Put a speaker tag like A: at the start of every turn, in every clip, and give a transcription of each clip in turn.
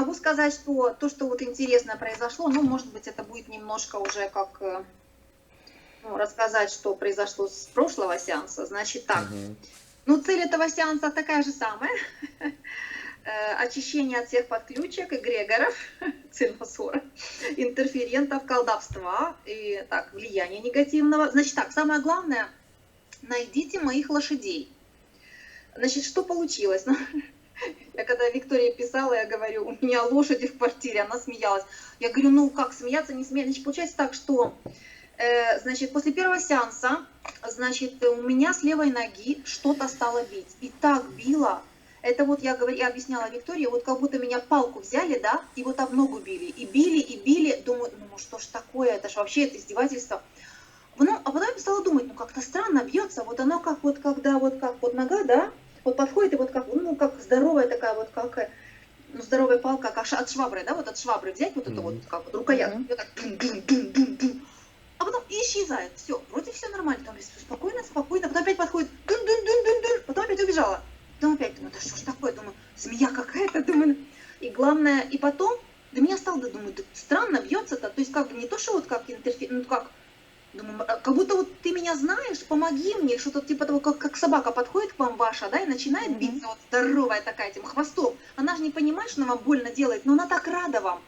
A: Могу сказать, что то, что вот интересно произошло, ну, может быть, это будет немножко уже как ну, рассказать, что произошло с прошлого сеанса. Значит так,
B: Мгм.
A: ну, цель этого сеанса такая же самая. Очищение от всех подключек, эгрегоров, цельносора, интерферентов, колдовства и так, влияния негативного. Значит так, самое главное, найдите моих лошадей. Значит, что получилось? Ну, я когда Виктории писала, я говорю, у меня лошади в квартире, она смеялась. Я говорю, ну как смеяться, не смеяться. Значит, получается так, что значит, после первого сеанса, значит, у меня с левой ноги что-то стало бить. И так било. Это вот я объясняла Виктории, вот как будто меня палку взяли, да, и вот об ногу били. И били, и били. Думаю, ну что ж такое, это ж вообще это издевательство. Ну, а потом я стала думать, ну как-то странно бьется. Вот оно как вот, когда вот как вот нога, да, вот подходит, и вот как, ну, как здоровая такая вот, как ну, здоровая палка, как от швабры, да, вот от швабры взять, вот это вот,
B: Мгм.
A: как вот рукоятку,
C: Мгм.
A: и вот так дун-дун-дун-дун-дун. А потом исчезает. Все, вроде все нормально. Там спокойно, спокойно. Потом опять подходит. Дун-дун-дун-дун-дун. Потом опять убежала. Потом опять думаю, да что ж такое? Думаю, змея какая-то, думаю. И главное, и потом до меня стало, думаю, да странно бьется-то. То есть как бы не то, что вот как ну как, думаю, как будто вот ты меня знаешь, помоги мне, что-то типа того, как собака подходит к вам ваша, да, и начинает
C: Мгм.
A: биться, вот здоровая такая, этим хвостом. Она же не понимает, что она вам больно делает, но она так рада вам.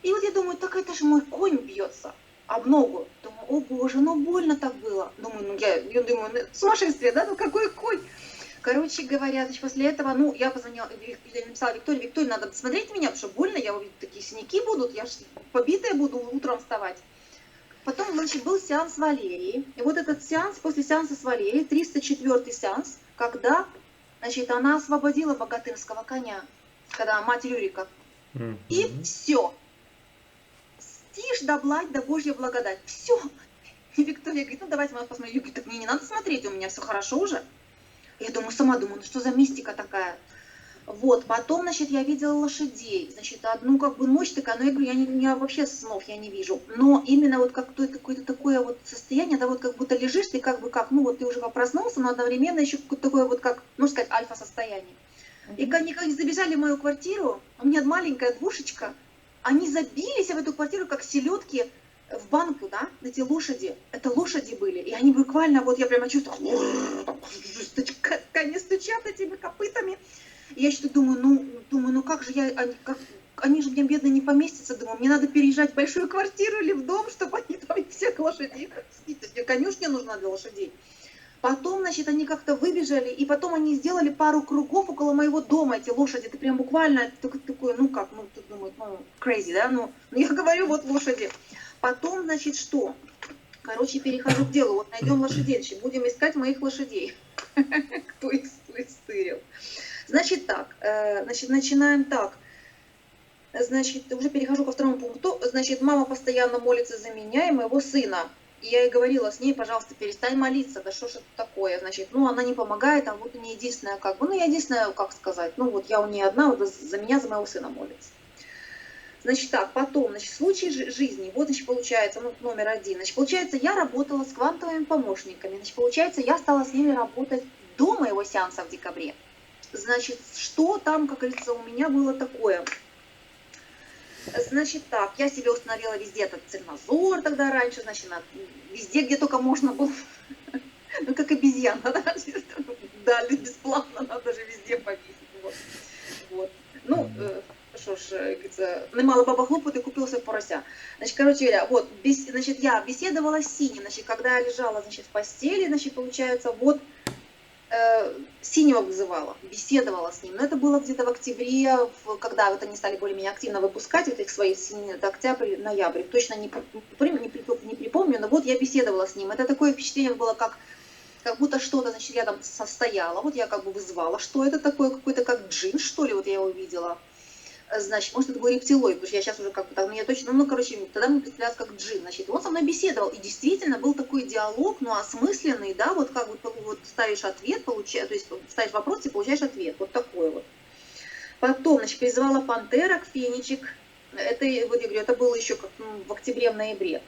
A: И вот я думаю, так это же мой конь бьется об ногу. Думаю, о боже, ну больно так было. Думаю, ну я думаю, ну, сумасшествие, да, ну какой конь? Короче говоря, значит, после этого, ну, я позвонила, я написала Виктории, Виктория, надо смотреть меня, потому что больно, я увижу, такие синяки будут, я же побитая буду утром вставать. Потом, значит, был сеанс Валерии. И вот этот сеанс, после сеанса с Валерией, 304-й сеанс, когда, значит, она освободила богатырского коня, когда мать Рюрика. И
B: Мгм.
A: все. Тишь да благо, да Божья благодать. Все. И Виктория говорит, ну давайте мы посмотрим. Я говорю, так мне не надо смотреть, у меня все хорошо уже. Я думаю, сама думаю, ну что за мистика такая? Вот, потом, значит, я видела лошадей, значит, одну как бы ночь такая, но я говорю, я вообще снов я не вижу, но именно вот какое-то такое вот состояние, да, вот как будто лежишь, ты как бы как, ну вот ты уже как проснулся, но одновременно еще какое-то такое вот как, можно сказать, альфа-состояние. И
C: Мгм.
A: когда они забежали в мою квартиру, у меня маленькая двушечка, они забились в эту квартиру, как селедки в банку, да, эти лошади. Это лошади были. И они буквально, вот я прямо чувствую, они стучат этими копытами. И я что-то думаю, ну как же я, они же мне бедные не поместятся, думаю, мне надо переезжать в большую квартиру или в дом, чтобы они там всех лошадей, мне конюшня нужна для лошадей. Потом, значит, они как-то выбежали, и потом они сделали пару кругов около моего дома, эти лошади. Ты прям буквально такой, ну как, ну тут думают, ну, crazy, да, ну я говорю, вот лошади. Потом, значит, что? Короче, перехожу к делу. Вот найдем лошадей, значит, будем искать моих лошадей. Кто их стырил. Значит так, значит, начинаем так. Значит, уже перехожу ко второму пункту. Значит, мама постоянно молится за меня и моего сына. И я ей говорила с ней, пожалуйста, перестань молиться, да что ж это такое, значит, ну, она не помогает, а вот у нее единственная, как бы, ну, я единственная, как сказать, ну, вот я у нее одна, вот за меня, за моего сына молится. Значит, так, потом, значит, случай жизни, вот, значит, получается, ну, номер один, значит, получается, я работала с квантовыми помощниками, значит, получается, я стала с ними работать до моего сеанса в декабре. Значит, что там, как говорится, у меня было такое? Значит так, я себе установила везде этот цельнозор тогда раньше, значит, везде, где только можно было, ну, как обезьяна, да? Дали бесплатно, надо же везде повесить. Вот. Вот. Ну,
B: Мгм.
A: що ж, говорится, немало баба хлопот и купился порося. Значит, короче говоря, вот, значит, я беседовала с Синим, значит, когда я лежала, значит, в постели, значит, получается, вот, Синего вызывала, беседовала с ним. Но это было где-то в октябре, когда вот они стали более-менее активно выпускать вот их свои, это октябрь, ноябрь. Точно не припомню, но вот я беседовала с ним. Это такое впечатление было, как будто что-то, значит, рядом состояло. Вот я как бы вызвала, что это такое, какой-то как джин, что ли, вот я его увидела. Значит, может, это был рептилоид, потому что я сейчас уже как бы там, мне точно, ну, короче, тогда мне представлялось как джин, значит, он со мной беседовал, и действительно был такой диалог, ну, осмысленный, да, вот как бы вот ставишь ответ, то есть ставишь вопрос и получаешь ответ, вот такой вот. Потом, значит, призывала пантерок, феничек, это, вот я говорю, это было еще как, ну, в октябре, в ноябре.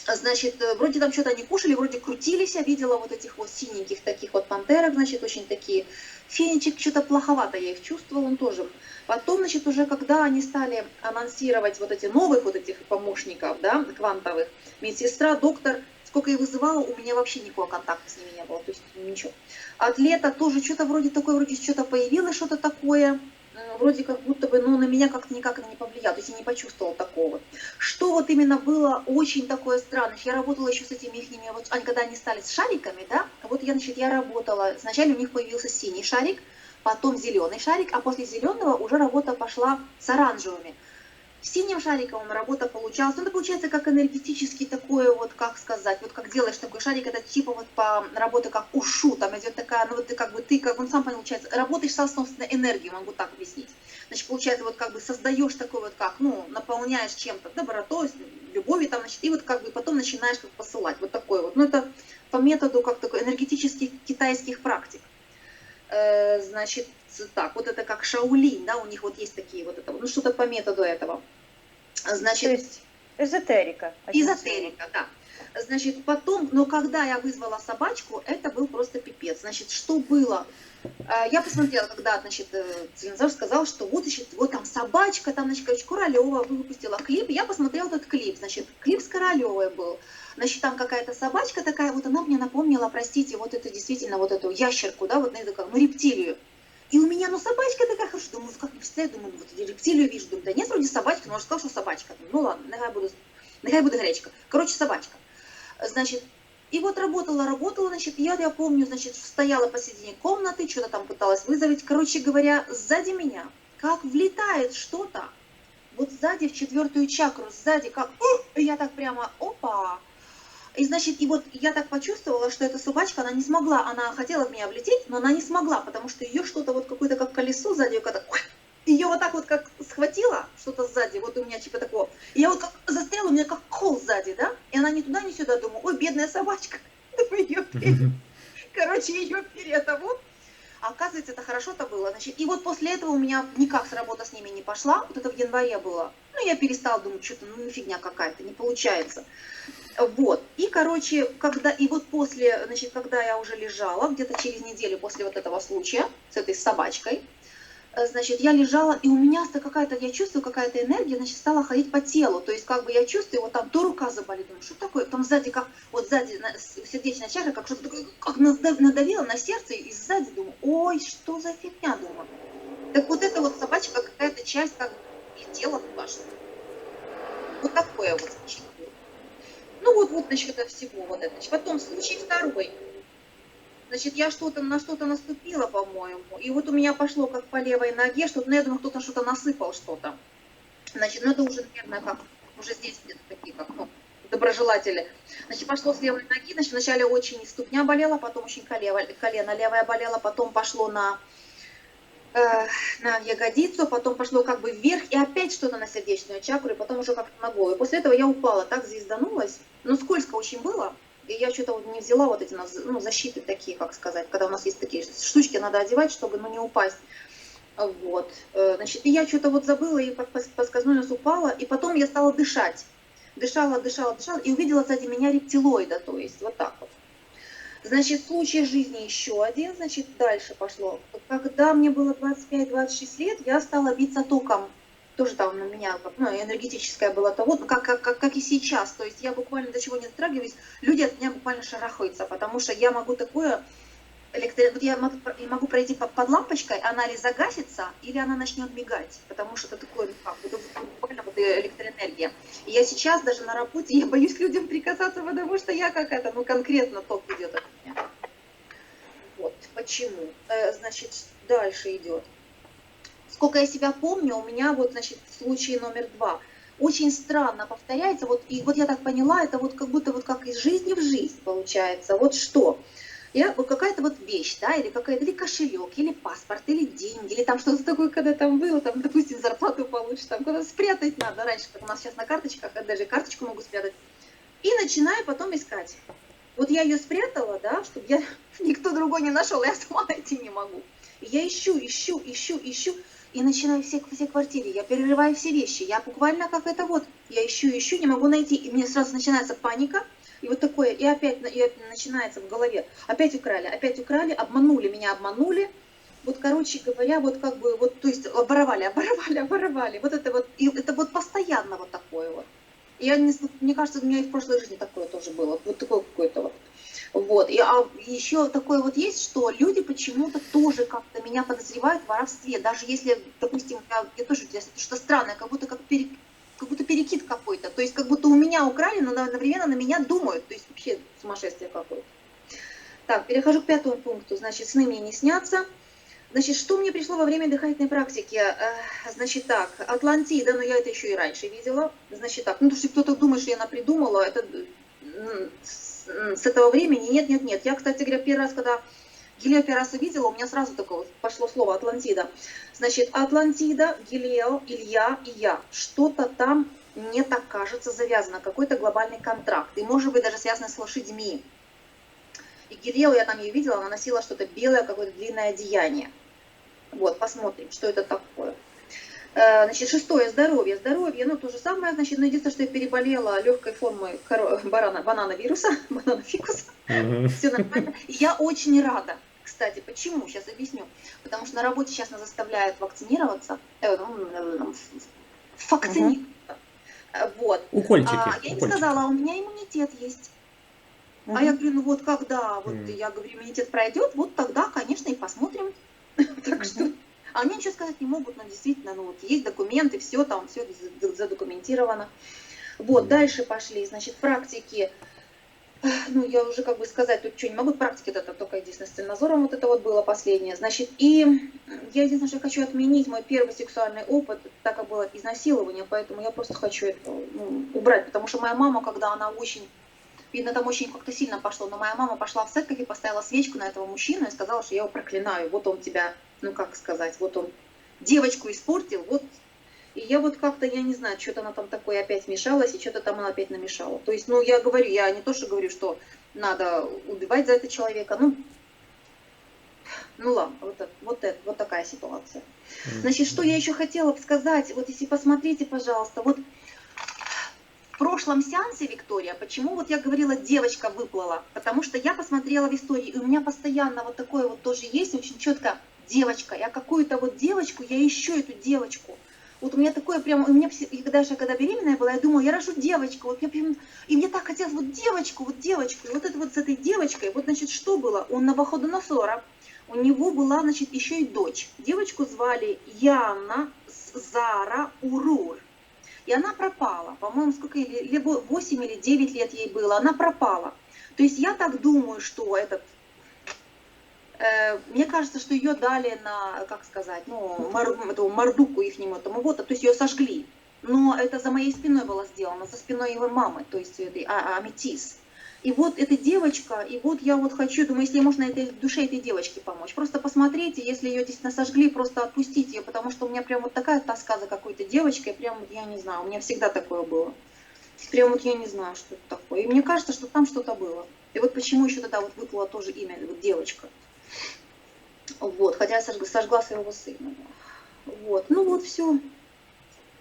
A: Значит, вроде там что-то они кушали, вроде крутились, я видела вот этих вот синеньких таких вот пантерок, значит, очень такие. Фенечек, что-то плоховато я их чувствовала, он тоже. Потом, значит, уже когда они стали анонсировать вот эти новых вот этих помощников, да, квантовых, медсестра, доктор, сколько я вызывала, у меня вообще никакого контакта с ними не было, то есть ничего. От лета тоже что-то вроде такое, вроде что-то появилось, что-то такое, вроде как будто бы, но на меня как-то никак это не повлияло, то есть я не почувствовала такого. Что вот именно было очень такое странное, я работала еще с этими их, вот, когда они стали с шариками, да, вот я, значит, я работала, сначала у них появился синий шарик, потом зеленый шарик, а после зеленого уже работа пошла с оранжевыми. С синим шариком работа получалась, ну, это получается как энергетический такой, вот как сказать, вот как делаешь такой шарик, это типа вот по работе как ушу, там идет такая, ну вот ты как он сам получается, работаешь со собственной энергией, могу так объяснить. Значит, получается, вот как бы создаешь такой вот как, ну, наполняешь чем-то, добротой, любовью, там, значит, и вот как бы потом начинаешь как посылать, вот такой вот. Ну, это по методу как такой энергетических китайских практик. Значит, так, вот это как Шаолинь, да, у них вот есть такие вот это, ну, что-то по методу этого. Значит,
B: то есть эзотерика.
A: Эзотерика, да. Значит, потом, но когда я вызвала собачку, это был просто пипец. Значит, что было? Я посмотрела, когда, значит, Целинзор сказал, что вот, значит, вот там собачка, там, значит, короче, Королева выпустила клип, я посмотрела этот клип, значит, клип с Королевой был. Значит, там какая-то собачка такая, вот она мне напомнила, простите, вот это действительно, вот эту ящерку, да, вот на это, ну, рептилию. И у меня, ну, собачка такая, хорошо, думаю, как не представляю, думаю, вот рептилию вижу, думаю, да нет, вроде собачка, но он же сказал, что собачка. Ну, ладно, нехай буду гречка. Короче, собачка. Значит, и вот работала, значит, я помню, значит, стояла посередине комнаты, что-то там пыталась вызовить. Короче говоря, сзади меня, как влетает что-то, вот сзади в 4-ю чакру, сзади как, я так прямо, опа. И, значит, и вот я так почувствовала, что эта собачка, она не смогла, она хотела в меня влететь, но она не смогла, потому что ее что-то вот какое-то как колесо сзади, когда ее вот так вот как схватила что-то сзади, вот у меня типа такого, и я вот как застряла, у меня как кол сзади, да, и она ни туда, ни сюда, думаю, ой, бедная собачка, короче, ее перетову. А оказывается, это хорошо-то было. Значит, и вот после этого у меня никак работа с ними не пошла. Вот это в январе было. Ну, я перестала думать, что-то, ну, фигня какая-то, не получается. Вот. И, короче, когда, и вот после, значит, когда я уже лежала, где-то через неделю после вот этого случая с этой собачкой, значит, я лежала, и у меня какая-то, я чувствую, какая-то энергия, значит, стала ходить по телу. То есть, как бы я чувствую, вот там то рука заболит, думаю, что такое? Там сзади, как, вот сзади, сердечная чакра, как что-то такое, как надавило на сердце, и сзади думаю, ой, что за фигня, думаю. Так вот эта вот собачка, какая-то часть, как бы, летела туда, что-то. Вот такое вот, значит, было. Ну, вот, значит, это всего вот это. Значит, потом случай второй. Значит, я на что-то наступила, по-моему, и вот у меня пошло как по левой ноге, что-то, ну, я думаю, кто-то что-то насыпал что-то. Значит, ну, это уже, наверное, как, уже здесь где-то такие, как, ну, доброжелатели. Значит, пошло с левой ноги, значит, вначале очень ступня болела, потом очень колено левое болело, потом пошло на ягодицу, потом пошло как бы вверх, и опять что-то на сердечную чакру, и потом уже как-то на голову. И после этого я упала, так звезданулась, но скользко очень было. И я что-то вот не взяла вот эти, ну, защиты такие, как сказать, когда у нас есть такие штучки, надо одевать, чтобы, ну, не упасть. Вот. Значит, и я что-то вот забыла, и поскользнулась, упала, и потом я стала дышать. Дышала, и увидела сзади меня рептилоида, то есть вот так вот. Значит, случай жизни еще один, значит, дальше пошло. Когда мне было 25-26 лет, я стала биться током. Тоже там на меня, ну, энергетическое было то, вот, как и сейчас. То есть я буквально до чего не дотрагиваюсь, люди от меня буквально шарахаются, потому что я могу такое, вот я могу пройти под лампочкой, она или загасится, или она начнет мигать, потому что это такое, ну как, это буквально вот электроэнергия. И я сейчас даже на работе, я боюсь к людям прикасаться, потому что я какая-то, ну, конкретно ток идет от меня. Вот, почему. Значит, дальше идет. Сколько я себя помню, у меня вот, значит, случай номер 2. Очень странно повторяется, вот, и вот я так поняла, это вот как будто вот как из жизни в жизнь получается. Вот что? Вот какая-то вот вещь, да, или какая-то, или кошелек, или паспорт, или деньги, или там что-то такое, когда там было, там, допустим, зарплату получишь, там куда-то спрятать надо. Раньше, как у нас сейчас на карточках, я даже карточку могу спрятать. И начинаю потом искать. Вот я ее спрятала, да, чтобы никто другой не нашел, я сама найти не могу. И я ищу. и начинаю все квартиры, я перерываю все вещи, я буквально как это вот, я ищу, не могу найти, и мне сразу начинается паника, и вот такое, и опять начинается в голове, опять украли, обманули, меня обманули, вот, короче говоря, вот как бы, вот, то есть оборовали, и это вот постоянно вот такое вот. Мне кажется, у меня и в прошлой жизни такое тоже было, вот такое какое-то вот. Вот. А еще такое вот есть, что люди почему-то тоже как-то меня подозревают в воровстве. Даже если, допустим, я тоже что-то странное, как будто перекид какой-то. То есть как будто у меня украли, но одновременно на меня думают. То есть вообще сумасшествие какое-то. Так, перехожу к 5-му пункту. Значит, сны мне не снятся. Значит, что мне пришло во время дыхательной практики? Значит так, Атлантида, но я это еще и раньше видела. Значит так, ну, потому что кто-то думает, что я напридумала, это с этого времени нет. Я, кстати говоря, первый раз, когда Гелио первый раз увидела, у меня сразу такое пошло слово Атлантида. Значит, Атлантида, Гелио, Илья и я. Что-то там, мне так кажется, завязано, какой-то глобальный контракт. И, может быть, даже связано с лошадьми. И Гелио, я там ее видела, она носила что-то белое, какое-то длинное одеяние. Вот, посмотрим, что это такое. Значит, 6-е, здоровье. Здоровье, ну, то же самое, значит, но единственное, что я переболела легкой формой банановируса, бананофикуса. Все нормально. И я очень рада. Кстати, почему? Сейчас объясню. Потому что на работе сейчас нас заставляют вакцинироваться. Вакцинироваться. Вот.
B: Укольчики.
A: Я им сказала, а у меня иммунитет есть. А я говорю, ну вот когда, вот я говорю, иммунитет пройдет, вот тогда, конечно, и посмотрим. Так что... А они ничего сказать не могут, но действительно, ну вот есть документы, все там, все задокументировано. Вот, дальше пошли, значит, практики. Ну, я уже как бы сказать тут что не могу, практики это только единственное с Цельнозором вот это вот было последнее. Значит, и я единственное, что я хочу отменить мой первый сексуальный опыт, так как было изнасилование, поэтому я просто хочу это убрать, потому что моя мама, когда она очень... Видно, там очень как-то сильно пошло, но моя мама пошла в церковь и поставила свечку на этого мужчину и сказала, что я его проклинаю. Вот он тебя, ну как сказать, вот он девочку испортил, вот. И я вот как-то, я не знаю, что-то она там такое опять мешалась, и что-то там она опять намешала. То есть, ну я говорю, я не то, что говорю, что надо убивать за это человека, ну ладно, вот такая ситуация. Значит, что я еще хотела бы сказать, вот если посмотрите, пожалуйста, вот в прошлом сеансе, Виктория, почему вот я говорила, девочка выплыла? Потому что я посмотрела в истории, и у меня постоянно вот такое вот тоже есть, очень четко девочка. Я какую-то вот девочку, я ищу эту девочку. Вот у меня такое прям, у меня даже когда беременная была, я думала, я рожу девочку. Вот и мне так хотелось вот девочку. И вот это вот с этой девочкой, вот значит, что было? У Навуходоносора, у него была, значит, еще и дочь. Девочку звали Яна Зара Урур. И она пропала, по-моему, сколько, либо 8 или 9 лет ей было, она пропала. То есть я так думаю, что мне кажется, что ее дали на, как сказать, ну, эту Мардуку ихнему, этому вот, то есть ее сожгли. Но это за моей спиной было сделано, за спиной его мамы, то есть этой Аметис. И вот эта девочка, и вот я вот хочу, думаю, если можно этой душе этой девочке помочь, просто посмотрите, если ее действительно сожгли, просто отпустите ее, потому что у меня прям вот такая тоска за какой-то девочкой, прям вот я не знаю, у меня всегда такое было. Прям вот я не знаю, что это такое. И мне кажется, что там что-то было. И вот почему еще тогда вот выплыло тоже имя, вот девочка. Вот, хотя я сожгла своего сына. Вот, ну вот все.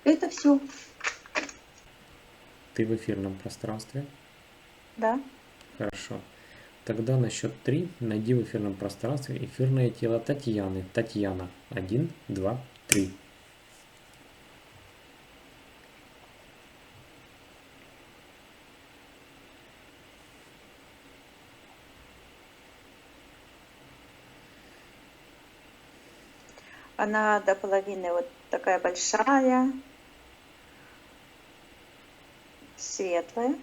A: Это все.
B: Ты в эфирном пространстве?
C: Да.
B: Хорошо. Тогда на счет 3 найди в эфирном пространстве эфирное тело Татьяны. Татьяна. 1, 2, 3.
C: Она до половины вот такая большая, светлая.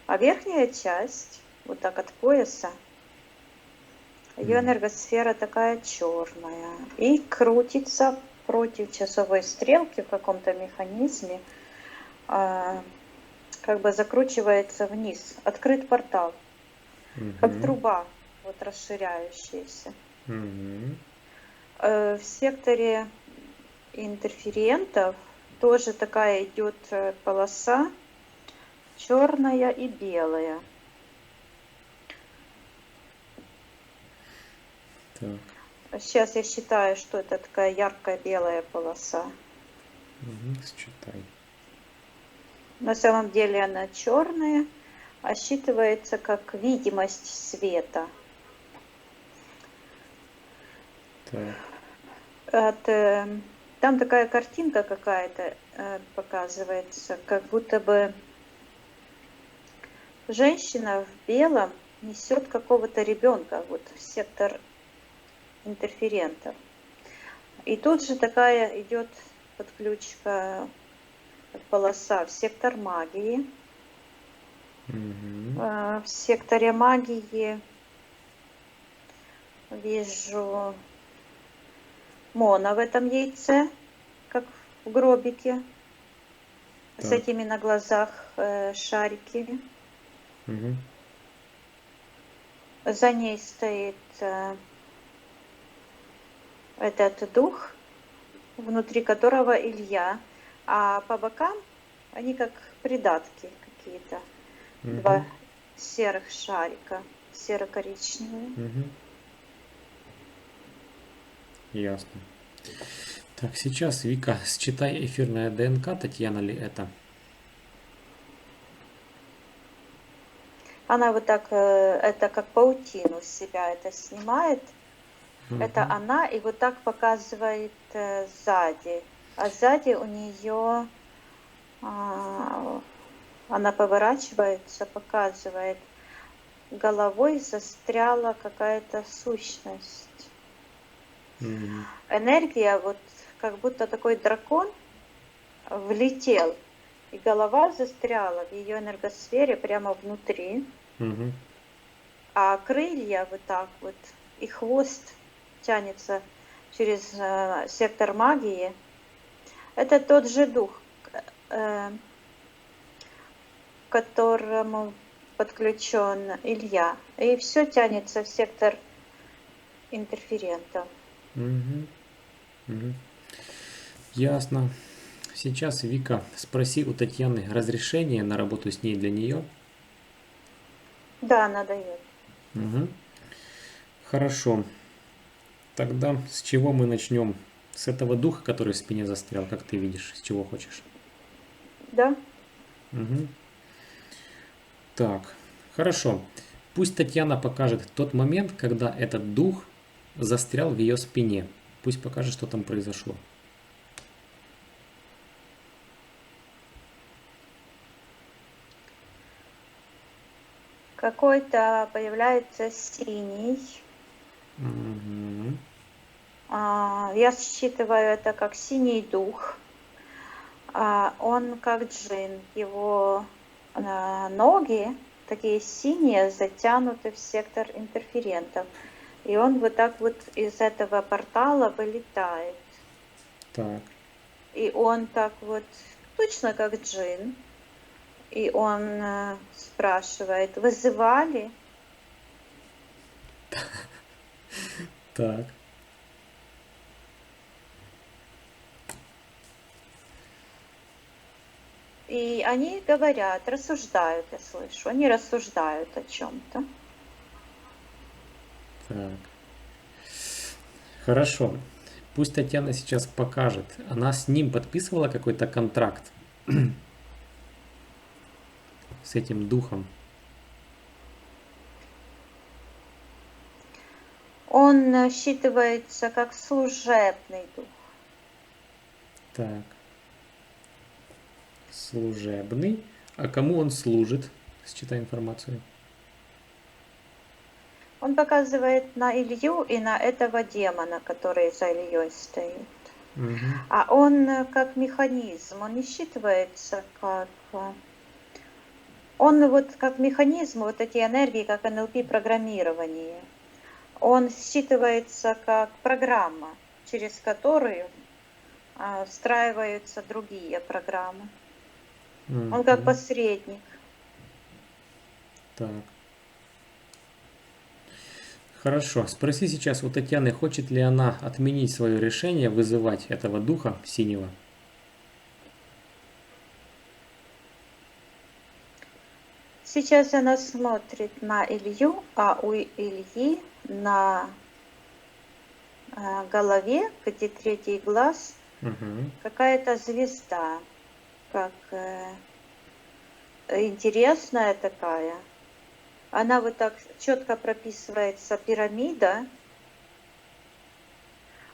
C: А верхняя часть, вот так от пояса, ее энергосфера такая черная. И крутится против часовой стрелки в каком-то механизме, как бы закручивается вниз. Открыт портал, как труба, вот расширяющаяся. В секторе интерферентов тоже такая идет полоса, черная и белая.
B: Так.
C: Сейчас я считаю, что это такая яркая белая полоса.
B: Считай.
C: На самом деле она черная, а считывается как видимость света.
B: Так.
C: Там такая картинка какая-то показывается, как будто бы женщина в белом несет какого-то ребенка, вот в сектор интерферентов. И тут же такая идет подключка, полоса в сектор магии. В секторе магии вижу Мона в этом яйце, как в гробике, с
B: Так.
C: этими на глазах шарики. За ней стоит этот дух, внутри которого Илья, а по бокам они как придатки какие-то, два серых шарика, серо-коричневые.
B: Ясно. Так, сейчас, Вика, считай эфирная ДНК, Татьяна ли это?
C: Она вот так, это как паутину с себя это снимает. Это она, и вот так показывает сзади. А сзади у нее, она поворачивается, показывает, головой застряла какая-то сущность. Энергия, вот как будто такой дракон влетел, и голова застряла в ее энергосфере прямо внутри, а крылья вот так вот, и хвост тянется через сектор магии. Это тот же дух, к которому подключен Илья. И все тянется в сектор интерферентов.
B: Ясно. Сейчас, Вика, спроси у Татьяны разрешение на работу с ней для нее.
C: Да, она дает.
B: Хорошо. Тогда с чего мы начнем? С этого духа, который в спине застрял, как ты видишь, с чего хочешь?
C: Да.
B: Так, хорошо. Пусть Татьяна покажет тот момент, когда этот дух застрял в ее спине. Пусть покажет, что там произошло.
C: Какой-то появляется синий. Я считываю это как синий дух. Он как джин. Его ноги такие синие, затянуты в сектор интерферентов. И он вот так вот из этого портала вылетает.
B: Так.
C: И он так вот, точно как джин. И он спрашивает, вызывали?
B: Так.
C: И они говорят, рассуждают, я слышу, они рассуждают о чем-то.
B: Так. Хорошо. Пусть Татьяна сейчас покажет. Она с ним подписывала какой-то контракт с этим духом.
C: Он считывается как служебный дух.
B: Так. Служебный. А кому он служит? Считай информацию.
C: Он показывает на Илью и на этого демона, который за Ильей стоит. А он как механизм, он не считывается как... Он вот как механизм, вот эти энергии, как НЛП-программирование. Он считывается как программа, через которую встраиваются другие программы. Он как посредник.
B: Так. Хорошо. Спроси сейчас у Татьяны, хочет ли она отменить свое решение вызывать этого духа синего.
C: Сейчас она смотрит на Илью, а у Ильи на голове, где третий глаз,
B: Угу.
C: какая-то звезда, как интересная такая. Она вот так четко прописывается пирамида,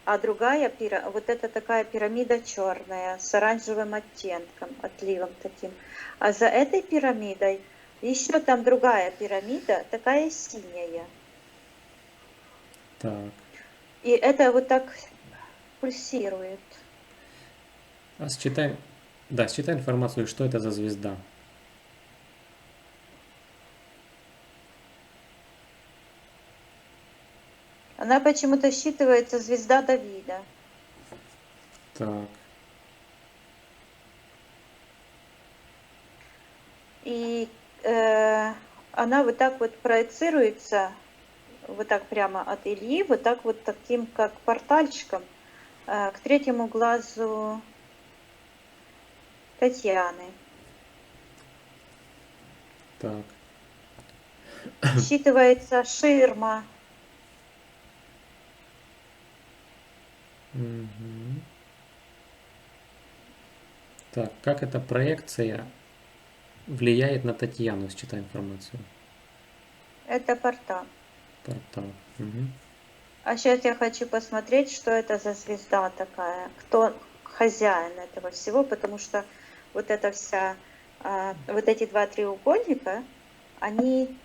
C: а другая вот это такая пирамида черная с оранжевым оттенком, отливом таким. А за этой пирамидой еще там другая пирамида, такая синяя.
B: Так.
C: И это вот так пульсирует.
B: А считай информацию, что это за звезда.
C: Она почему-то считывается звезда Давида.
B: Так.
C: И она вот так вот проецируется, вот так прямо от Ильи, вот так вот таким, как портальчиком, к третьему глазу Татьяны.
B: Так.
C: Считывается ширма.
B: Угу. Так, как эта проекция влияет на Татьяну, считай информацию.
C: Это портал.
B: Портал. Угу.
C: А сейчас я хочу посмотреть, что это за звезда такая, кто хозяин этого всего, потому что вот эта вся, вот эти два треугольника, они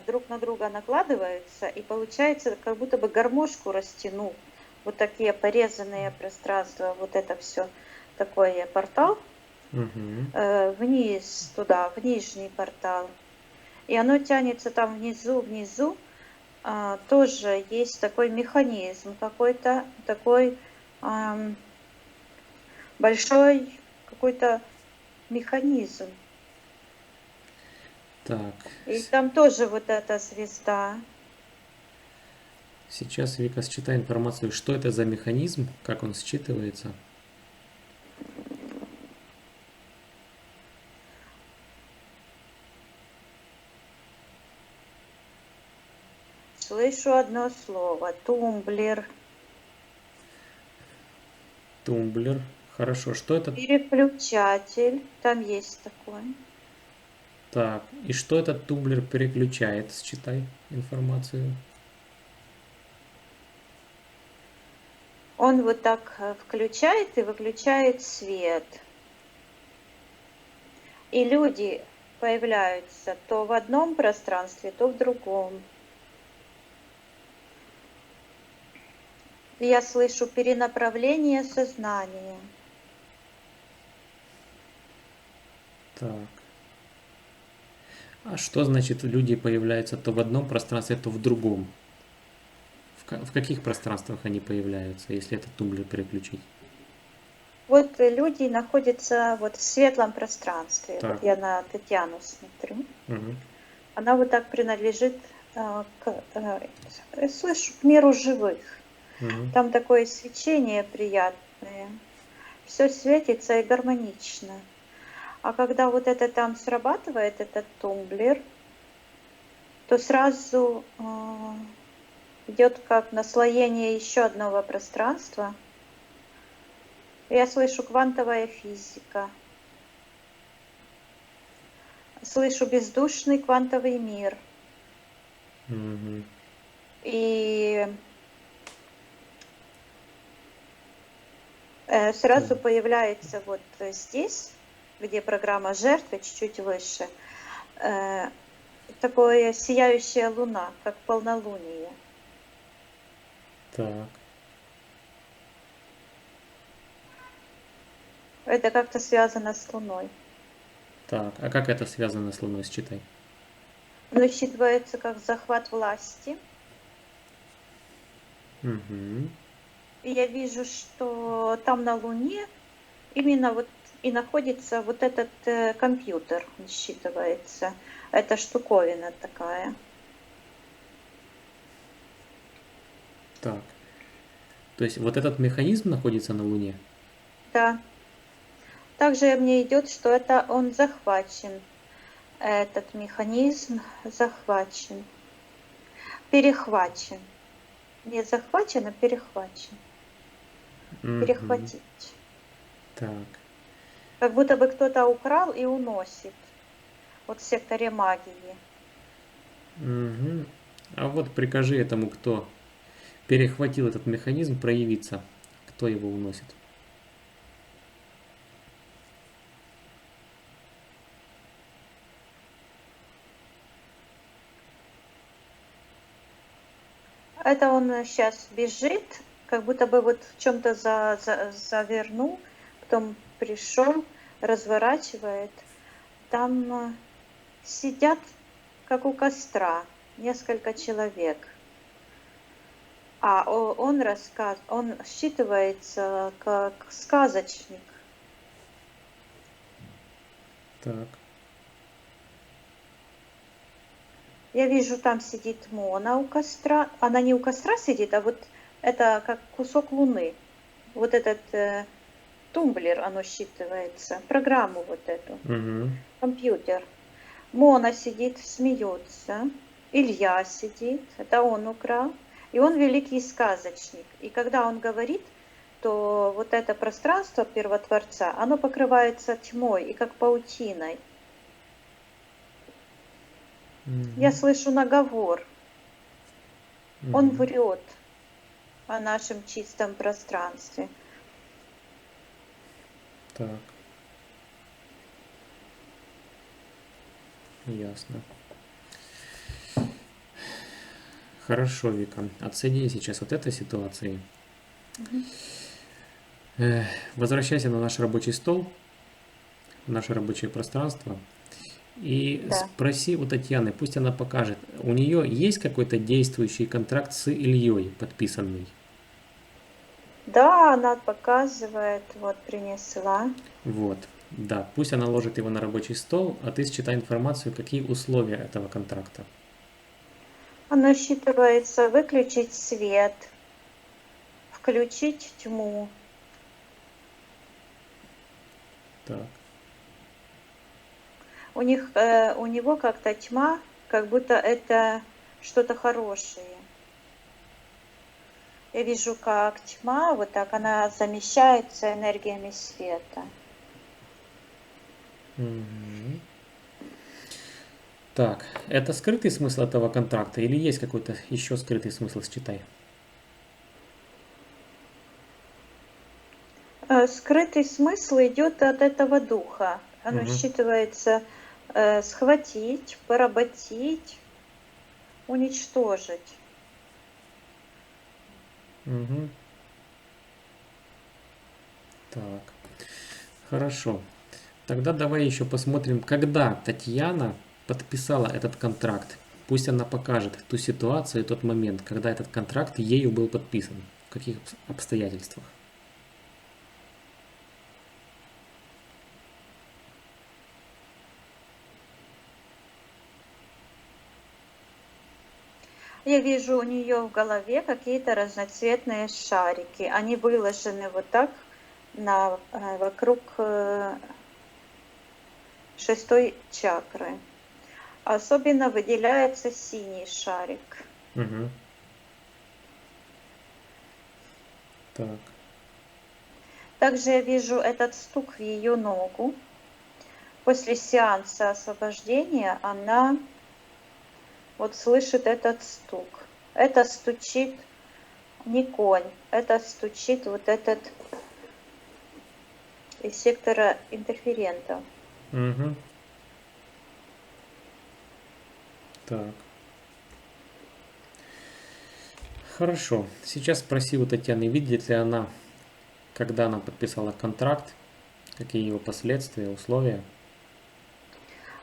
C: друг на друга накладываются, и получается, как будто бы гармошку растянул. Вот такие порезанные пространства, вот это все такое портал, вниз туда, в нижний портал. И оно тянется там внизу, тоже есть такой механизм, какой-то такой большой какой-то механизм.
B: Так.
C: И там тоже вот эта звезда.
B: Сейчас Вика считай информацию, что это за механизм, как он считывается.
C: Слышу одно слово. Тумблер.
B: Тумблер. Хорошо, что это?
C: Переключатель. Там есть такой.
B: Так, и что этот тумблер переключает, считай информацию.
C: Он вот так включает и выключает свет. И люди появляются то в одном пространстве, то в другом. Я слышу перенаправление сознания.
B: Так. А что значит люди появляются то в одном пространстве, то в другом? В каких пространствах они появляются, если этот тумблер переключить?
C: Вот люди находятся вот в светлом пространстве.
B: Так.
C: Вот я на Татьяну смотрю.
B: Угу.
C: Она вот так принадлежит слышу, к миру живых.
B: Угу.
C: Там такое свечение приятное. Все светится и гармонично. А когда вот это там срабатывает, этот тумблер, то сразу идет как наслоение еще одного пространства. Я слышу квантовая физика. Слышу бездушный квантовый мир.
B: Угу.
C: И сразу появляется вот здесь, где программа жертвы, чуть-чуть выше, такое сияющая луна, как полнолуние.
B: Так.
C: Это как-то связано с Луной.
B: Так, а как это связано с Луной, считай?
C: Но считывается как захват власти.
B: Угу.
C: И я вижу, что там на Луне именно вот и находится вот этот компьютер, он считывается. Это штуковина такая.
B: Так. То есть вот этот механизм находится на Луне?
C: Да. Также мне идет, что это он захвачен. Этот механизм захвачен. Перехвачен. Не захвачен, а перехвачен.
B: Мгм.
C: Перехватить.
B: Так.
C: Как будто бы кто-то украл и уносит. Вот в секторе магии.
B: Мгм. А вот прикажи этому, кто перехватил этот механизм, проявиться. Кто его уносит?
C: Это он сейчас бежит, как будто бы вот в чем-то завернул, потом пришел, разворачивает. Там сидят, как у костра, несколько человек. А он считывается как сказочник.
B: Так.
C: Я вижу, там сидит Мона у костра. Она не у костра сидит, а вот это как кусок луны. Вот этот тумблер, оно считывается, программу вот эту,
B: Угу.
C: компьютер. Мона сидит, смеется. Илья сидит, это он украл. И он великий сказочник. И когда он говорит, то вот это пространство первотворца, оно покрывается тьмой и как паутиной. Я слышу наговор. Он врет о нашем чистом пространстве.
B: Так. Ясно. Хорошо, Вика. Оцени сейчас вот этой ситуации. Возвращайся на наш рабочий стол, в наше рабочее пространство. И
C: Да.
B: спроси у Татьяны, пусть она покажет, у нее есть какой-то действующий контракт с Ильей подписанный?
C: Да, она показывает, вот принесла.
B: Вот, да, пусть она ложит его на рабочий стол, а ты считай информацию, какие условия этого контракта.
C: Оно считывается выключить свет, включить тьму.
B: Так,
C: У него как-то тьма, как будто это что-то хорошее. Я вижу, как тьма, вот так она замещается энергиями света.
B: Мгм. Так, это скрытый смысл этого контракта или есть какой-то еще скрытый смысл, считай?
C: Скрытый смысл идет от этого духа. Оно
B: Мгм.
C: считывается схватить, поработить, уничтожить.
B: Мгм. Так, хорошо. Тогда давай еще посмотрим, когда Татьяна подписала этот контракт. Пусть она покажет ту ситуацию, тот момент, когда этот контракт ею был подписан. В каких обстоятельствах.
C: Я вижу у нее в голове какие-то разноцветные шарики. Они выложены вот так вокруг шестой чакры. Особенно выделяется синий шарик.
B: Угу. Так.
C: Также я вижу этот стук в ее ногу. После сеанса освобождения она вот слышит этот стук. Это стучит не конь, это стучит вот этот из сектора интерферентов.
B: Угу. Так. Хорошо. Сейчас спроси у Татьяны, видит ли она, когда она подписала контракт, какие его последствия, условия.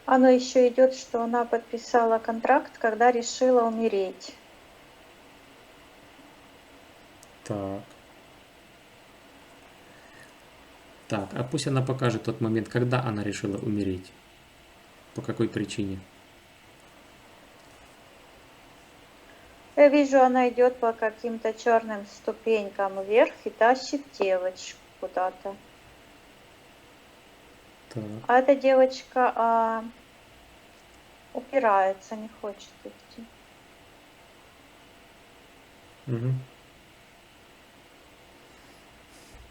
C: Оно еще идет, что она подписала контракт, когда решила умереть.
B: Так. Так, а пусть она покажет тот момент, когда она решила умереть. По какой причине.
C: Я вижу, она идет по каким-то черным ступенькам вверх и тащит девочку куда-то.
B: Так.
C: А эта девочка упирается, не хочет идти.
B: Мгм.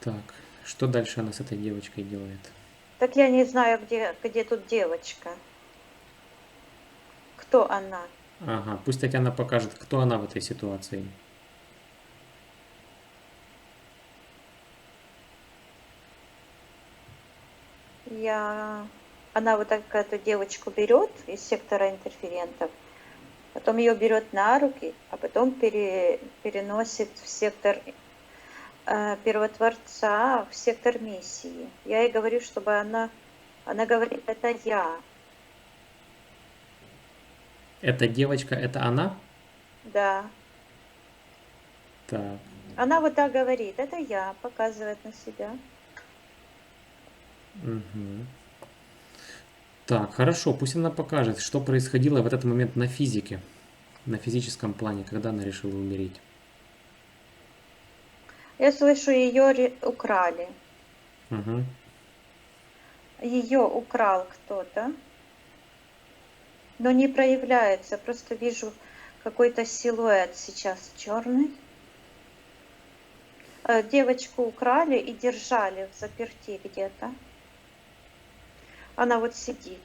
B: Так, что дальше она с этой девочкой делает?
C: Так я не знаю, где тут девочка. Кто она?
B: Ага, пусть Татьяна покажет, кто она в этой ситуации.
C: Она вот так эту девочку берет из сектора интерферентов, потом ее берет на руки, а потом переносит в сектор первотворца, в сектор миссии. Я ей говорю, чтобы она говорит, это я.
B: Эта девочка, это она?
C: Да.
B: Так.
C: Она вот так говорит, это я, показывает на себя.
B: Мгм. Так, хорошо, пусть она покажет, что происходило в этот момент на физике, на физическом плане, когда она решила умереть.
C: Я слышу, ее украли.
B: Угу.
C: Ее украл кто-то, но не проявляется. Просто вижу какой-то силуэт сейчас черный. Девочку украли и держали в заперти где-то. Она вот сидит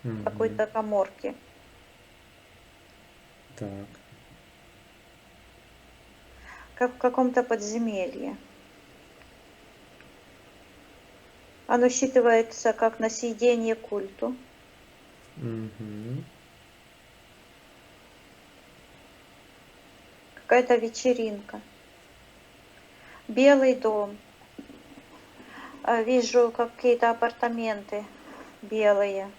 C: в какой-то каморке.
B: Так.
C: Как в каком-то подземелье. Оно считывается как на съедение культу.
B: Угу.
C: Какая-то вечеринка. Белый дом. Вижу какие-то апартаменты белые.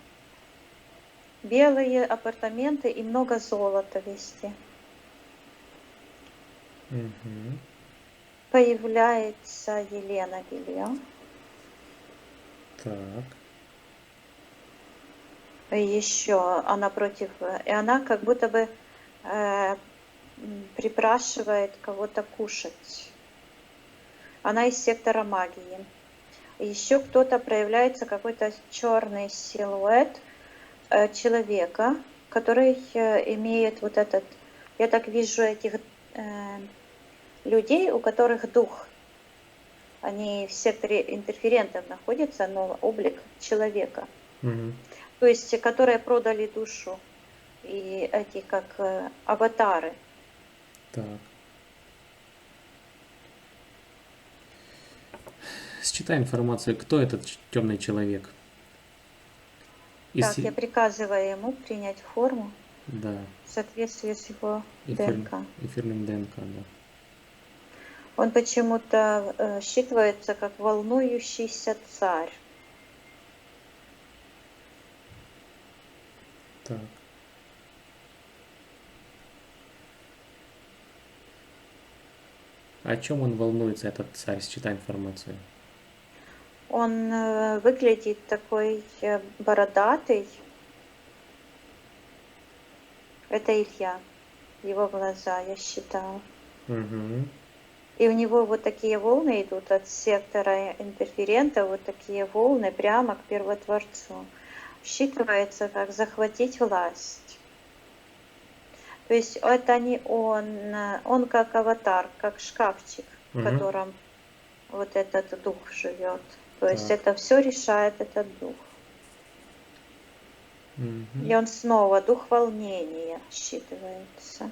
C: Белые апартаменты и много золота везде.
B: Угу.
C: Появляется Елена Вилья.
B: Так.
C: Еще она против... И она как будто бы припрашивает кого-то кушать. Она из сектора магии. Еще кто-то проявляется, какой-то черный силуэт человека, который имеет вот этот... Я так вижу этих людей, у которых дух. Они в секторе интерферентов находятся, но облик человека.
B: Угу.
C: То есть, которые продали душу. И эти как аватары.
B: Так. Считай информацию, кто этот темный человек.
C: Так, я приказываю ему принять форму
B: Да.
C: в соответствии с его
B: Эфирным
C: ДНК.
B: Да.
C: Он почему-то считывается как волнующийся царь.
B: Так. О чем он волнуется, этот царь? Считай информацию.
C: Он выглядит такой бородатый. Это Илья. Его глаза, я считала.
B: Угу.
C: И у него вот такие волны идут от сектора интерферента, вот такие волны прямо к первотворцу. Считывается как захватить власть. То есть это не он как аватар, как шкафчик, в котором вот этот дух живет. То есть это все решает этот дух. И он снова дух волнения считывается.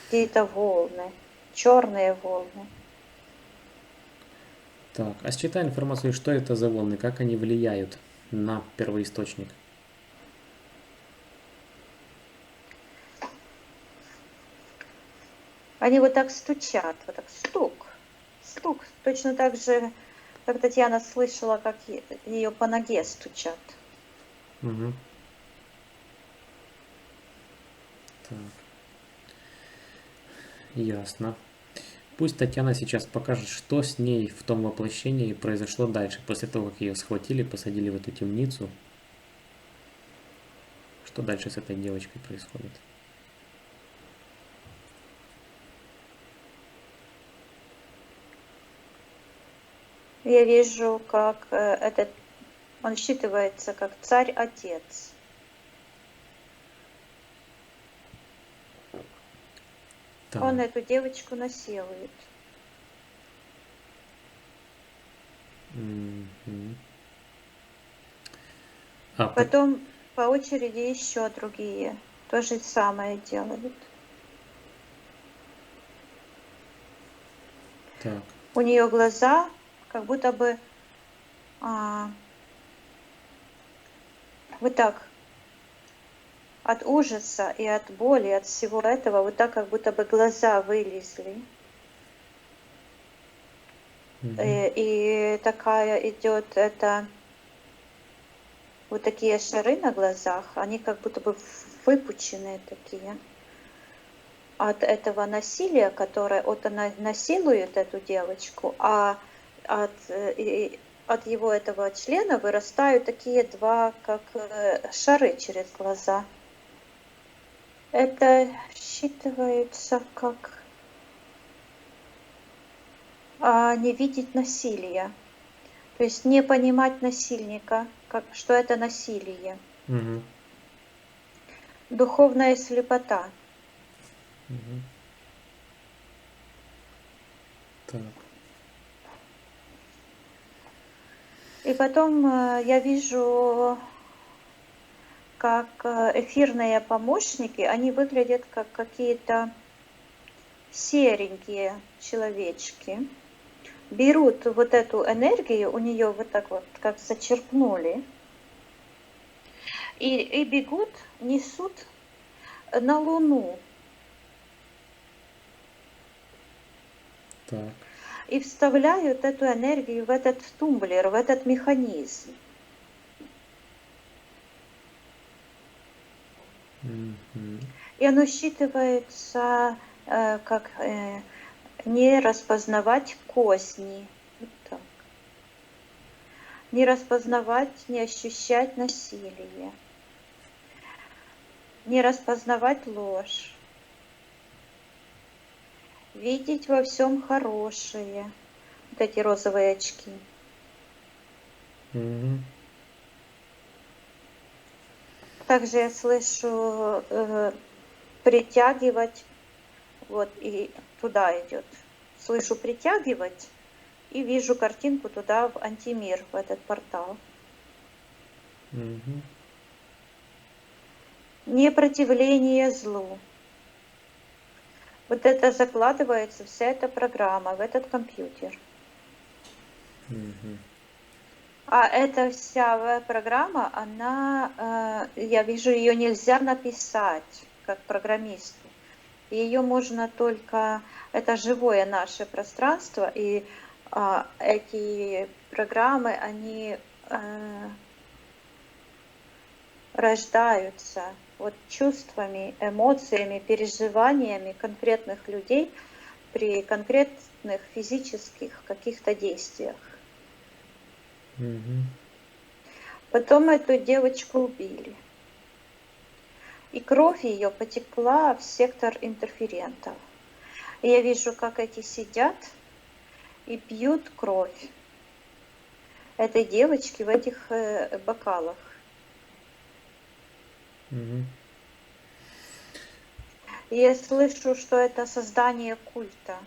C: Какие-то волны, черные волны.
B: Так, а считай информацию, что это за волны, как они влияют на первоисточник.
C: Они вот так стучат, вот так стук, стук. Точно так же, как Татьяна слышала, как ее по ноге стучат.
B: Угу. Так. Ясно. Пусть Татьяна сейчас покажет, что с ней в том воплощении произошло дальше, после того, как ее схватили, посадили в эту темницу. Что дальше с этой девочкой происходит?
C: Я вижу, как он считывается как царь-отец. Он эту девочку насилует.
B: Мгм. А,
C: Потом по очереди еще другие то же самое делают.
B: так.
C: У нее глаза как будто бы вот так от ужаса и от боли, от всего этого, вот так как будто бы глаза вылезли.
B: Мгм.
C: И такая идет это вот такие шары на глазах, они как будто бы выпученные такие от этого насилия, которое вот она насилует эту девочку, а от его этого члена вырастают такие два, как шары через глаза. Это считывается как не видеть насилия, то есть не понимать насильника, как, что это насилие.
B: Мгм.
C: Духовная слепота.
B: Мгм. Так.
C: И потом я вижу, как эфирные помощники, они выглядят как какие-то серенькие человечки. Берут вот эту энергию, у нее вот так вот, как зачерпнули, и бегут, несут на Луну.
B: Так.
C: И вставляют эту энергию в этот тумблер, в этот механизм.
B: Мгм.
C: И оно считывается как не распознавать козни. Вот так. Не распознавать, не ощущать насилие. Не распознавать ложь. Видеть во всем хорошее. Вот эти розовые очки.
B: Мгм.
C: Также я слышу притягивать, вот и туда идет. Слышу притягивать и вижу картинку туда, в антимир, в этот портал.
B: Мгм.
C: Непротивление злу. Вот это закладывается, вся эта программа в этот компьютер.
B: Мгм.
C: А эта вся программа, она, я вижу, ее нельзя написать как программисту. Ее можно только, это живое наше пространство, и эти программы, они рождаются вот чувствами, эмоциями, переживаниями конкретных людей при конкретных физических каких-то действиях.
B: Мгм.
C: Потом эту девочку убили. И кровь ее потекла в сектор интерферентов. И я вижу, как эти сидят и пьют кровь этой девочки в этих бокалах.
B: Мгм.
C: И я слышу, что это создание культа.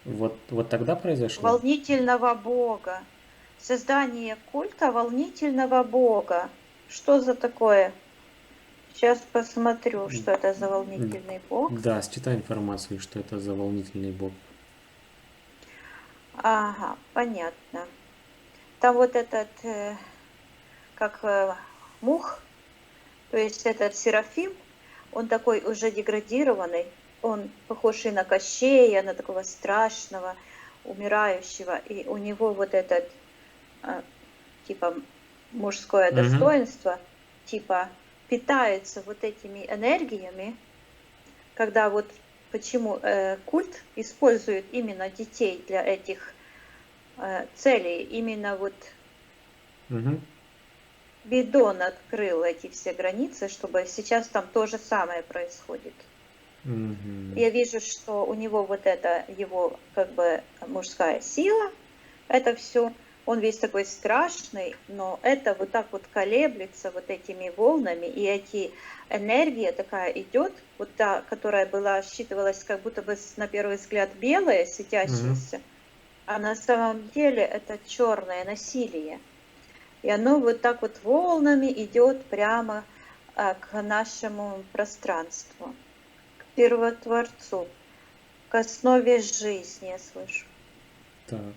B: Вот тогда произошло?
C: Волнительного бога. Создание культа волнительного бога. Что за такое? Сейчас посмотрю, что это за волнительный бог.
B: Да, считай информацию, что это за волнительный бог.
C: Ага, понятно. Там вот этот, как мух, то есть этот Серафим, он такой уже деградированный, он похож и на Кощея, на такого страшного, умирающего, и у него вот этот, типа, мужское
B: Мгм.
C: достоинство, типа, питается вот этими энергиями, когда вот почему культ использует именно детей для этих целей, именно вот
B: Мгм.
C: Бидон открыл эти все границы, чтобы сейчас там то же самое происходит.
B: Мгм.
C: Я вижу, что у него вот это его как бы мужская сила, это все, он весь такой страшный, но это вот так вот колеблется вот этими волнами, и эти энергия такая идет, вот та, которая была, считывалась как будто бы на первый взгляд белая, светящаяся, а на самом деле это черное насилие. И оно вот так вот волнами идет прямо к нашему пространству, к первотворцу, к основе жизни, я слышу.
B: Так.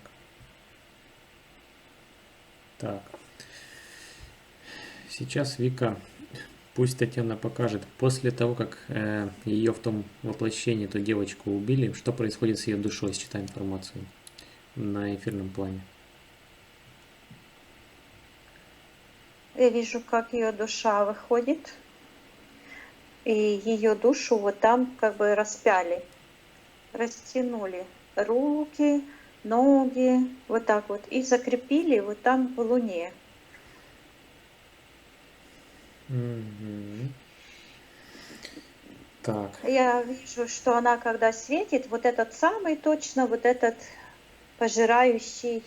B: Так. Сейчас Вика, пусть Татьяна покажет, после того, как ее в том воплощении, эту девочку убили, что происходит с ее душой, считай информацию на эфирном плане.
C: Я вижу, как ее душа выходит, и ее душу вот там как бы распяли, растянули руки, ноги, вот так вот, и закрепили вот там в Луне.
B: Так.
C: Я вижу, что она, когда светит, вот этот самый точно, вот этот пожирающий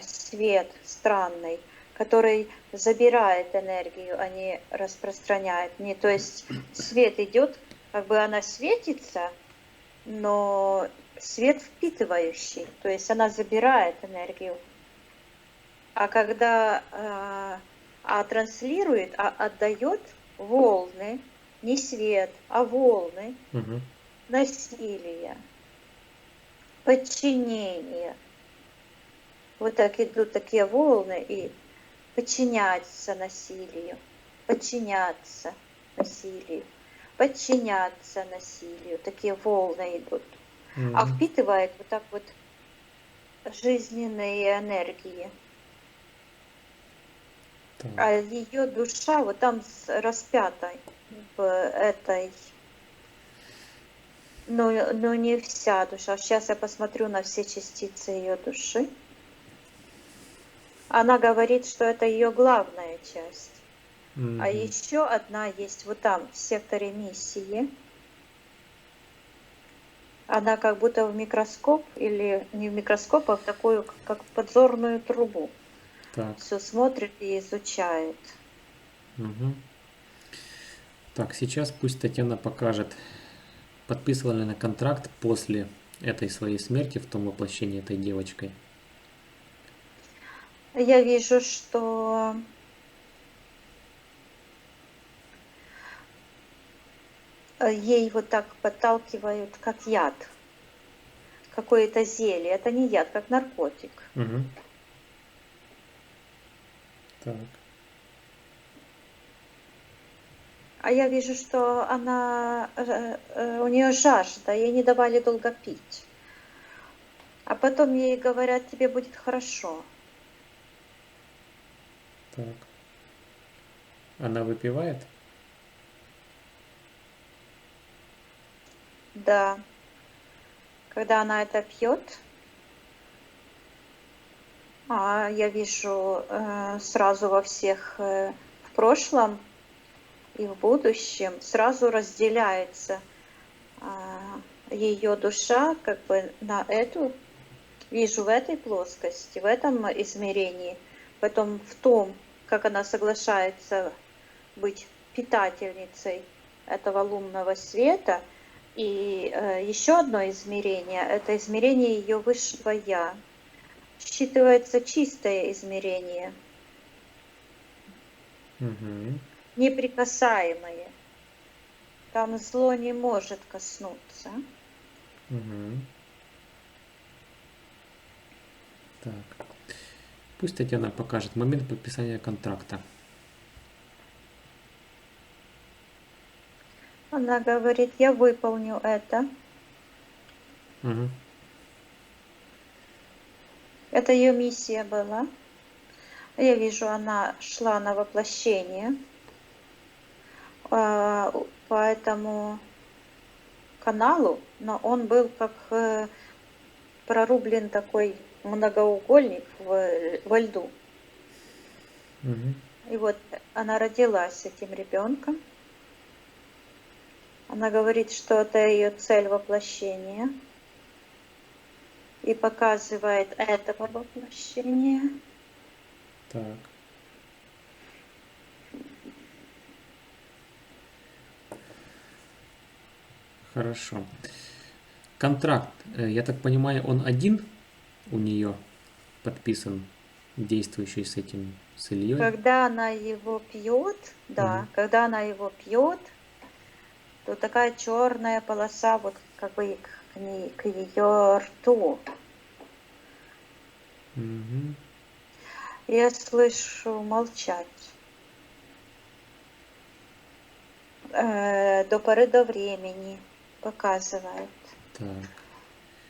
C: свет странный, который забирает энергию, а не распространяет. Не, то есть свет идет, как бы она светится, но свет впитывающий, то есть она забирает энергию. А когда транслирует, отдает волны, не свет, а волны насилия, подчинения. Вот так идут такие волны и подчиняться насилию, подчиняться насилию, подчиняться насилию. Такие волны идут. А впитывает вот так вот жизненные энергии.
B: Так.
C: А ее душа вот там распята в этой, но не вся душа. Сейчас я посмотрю на все частицы ее души. Она говорит, что это ее главная часть. А еще одна есть вот там, в секторе миссии. Она как будто в микроскоп, или не в микроскоп, а в такую, как подзорную трубу.
B: Так.
C: Все смотрит и изучает.
B: Так, сейчас пусть Татьяна покажет, подписывала ли она контракт после этой своей смерти в том воплощении этой девочкой.
C: Я вижу, что ей вот так подталкивают, как яд, какое-то зелье. Это не яд, как наркотик.
B: Так.
C: А я вижу, что у нее жажда, ей не давали долго пить. А потом ей говорят, тебе будет хорошо.
B: Так. Она выпивает?
C: Да. Когда она это пьет, я вижу сразу во всех в прошлом и в будущем сразу разделяется ее душа как бы на эту, вижу в этой плоскости, в этом измерении, потом в том, как она соглашается быть питательницей этого лунного света. И еще одно измерение, это измерение ее высшего Я. Считывается чистое измерение, неприкасаемое. Там зло не может коснуться.
B: Так. Пусть Татьяна покажет момент подписания контракта.
C: Она говорит, я выполню это. Это ее миссия была. Я вижу, она шла на воплощение по этому каналу, но он был как прорублен такой многоугольник во льду. И вот она родилась с этим ребенком. Она говорит, что это ее цель воплощения. и показывает этого воплощения.
B: Так. Хорошо. Контракт, я так понимаю, он один у нее подписан, действующий с этим, с Ильей?
C: Когда она его пьет, да, когда она его пьет, то такая черная полоса вот как бы к ее рту.
B: Мгм.
C: Я слышу молчать. До поры до времени показывает.
B: Так.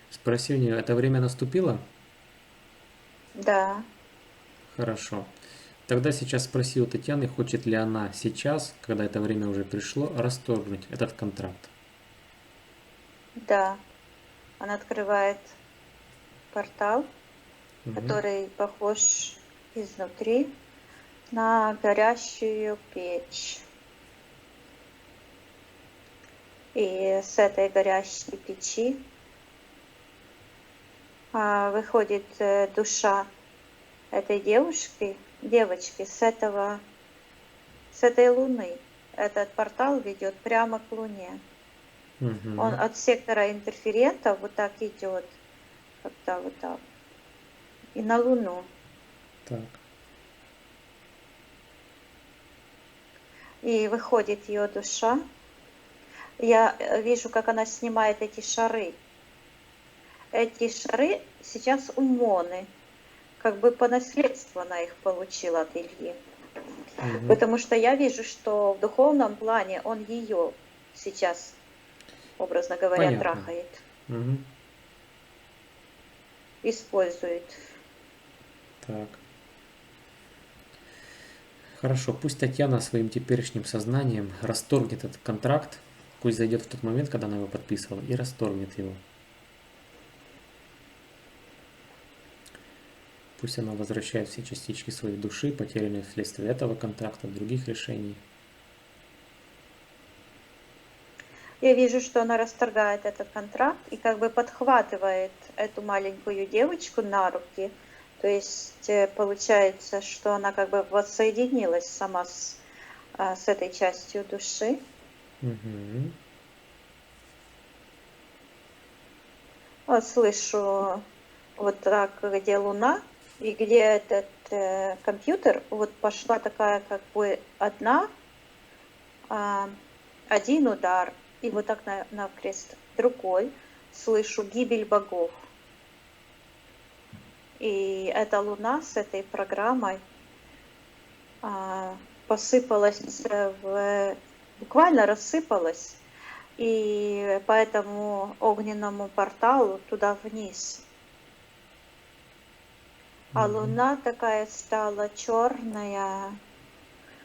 B: Спроси у нее, это время наступило?
C: Да.
B: Хорошо. Тогда сейчас спроси у Татьяны, хочет ли она сейчас, когда это время уже пришло, расторгнуть этот контракт.
C: Да. Она открывает портал,
B: Мгм.
C: который похож изнутри на горящую печь. И с этой горящей печи выходит душа этой девочки с этой луны. Этот портал ведет прямо к Луне.
B: Мгм.
C: Он от сектора интерферентов вот так идет, как-то вот так, и на Луну.
B: Так.
C: И выходит ее душа. Я вижу, как она снимает эти шары. Эти шары сейчас у Моны. Как бы по наследству она их получила от Ильи.
B: Мгм.
C: Потому что я вижу, что в духовном плане он ее сейчас, образно говоря,
B: Понятно.
C: трахает,
B: Мгм.
C: использует.
B: Так. Хорошо, пусть Татьяна своим теперешним сознанием расторгнет этот контракт, пусть зайдет в тот момент, когда она его подписывала, и расторгнет его. Пусть она возвращает все частички своей души, потерянные вследствие этого контракта, других решений.
C: Я вижу, что она расторгает этот контракт и как бы подхватывает эту маленькую девочку на руки. То есть получается, что она как бы воссоединилась сама с этой частью души.
B: Мгм.
C: Вот слышу вот так, где Луна и где этот компьютер, вот пошла такая как бы один удар, и вот так на крест другой. Слышу гибель богов. И эта Луна с этой программой посыпалась, буквально рассыпалась, и по этому огненному порталу туда вниз. А Луна такая стала черная,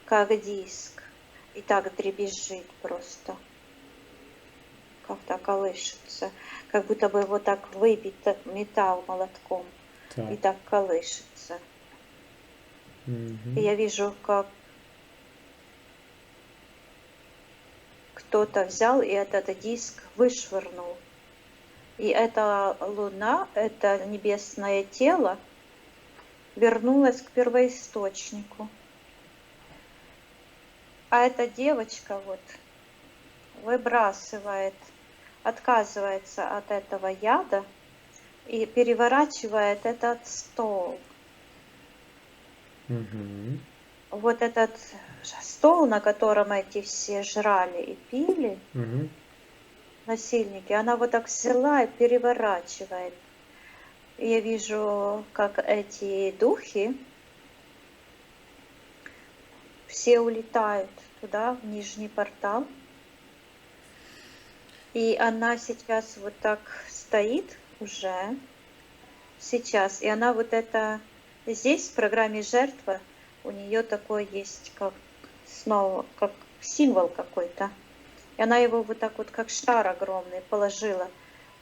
C: как диск, и так дребезжит просто, как-то колышется, как будто бы вот так выбит металл молотком, и
B: Так.
C: так колышется.
B: Мгм.
C: И я вижу, как кто-то взял и этот диск вышвырнул. И эта Луна, это небесное тело, вернулось к первоисточнику. А эта девочка вот выбрасывает, отказывается от этого яда и переворачивает этот стол.
B: Мгм.
C: Вот этот стол, на котором эти все жрали и пили,
B: Мгм.
C: насильники, она вот так взяла и переворачивает. И я вижу, как эти духи все улетают туда, в нижний портал. И она сейчас вот так стоит уже, сейчас. И она вот это, здесь в программе жертва, у нее такой есть, как снова, как символ какой-то. И она его вот так вот, как шар огромный, положила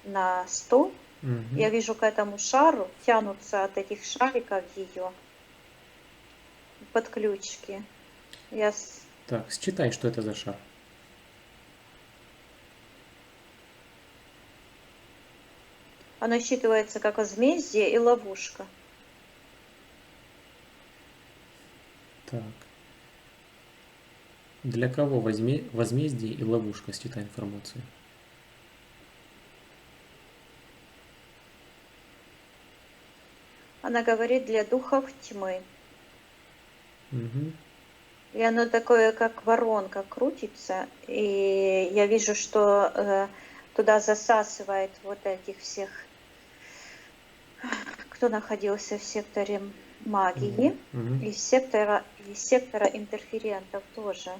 C: на стол.
B: Мгм.
C: Я вижу, к этому шару тянутся от этих шариков ее подключки.
B: Так, считай, что это за шар.
C: Оно считывается как возмездие и ловушка.
B: Так. Для кого возмездие и ловушка? Считай информацию.
C: Она говорит для духов тьмы.
B: Угу.
C: И оно такое, как воронка, крутится. И я вижу, что туда засасывает вот этих всех, кто находился в секторе магии,
B: Угу.
C: из сектора интерферентов тоже.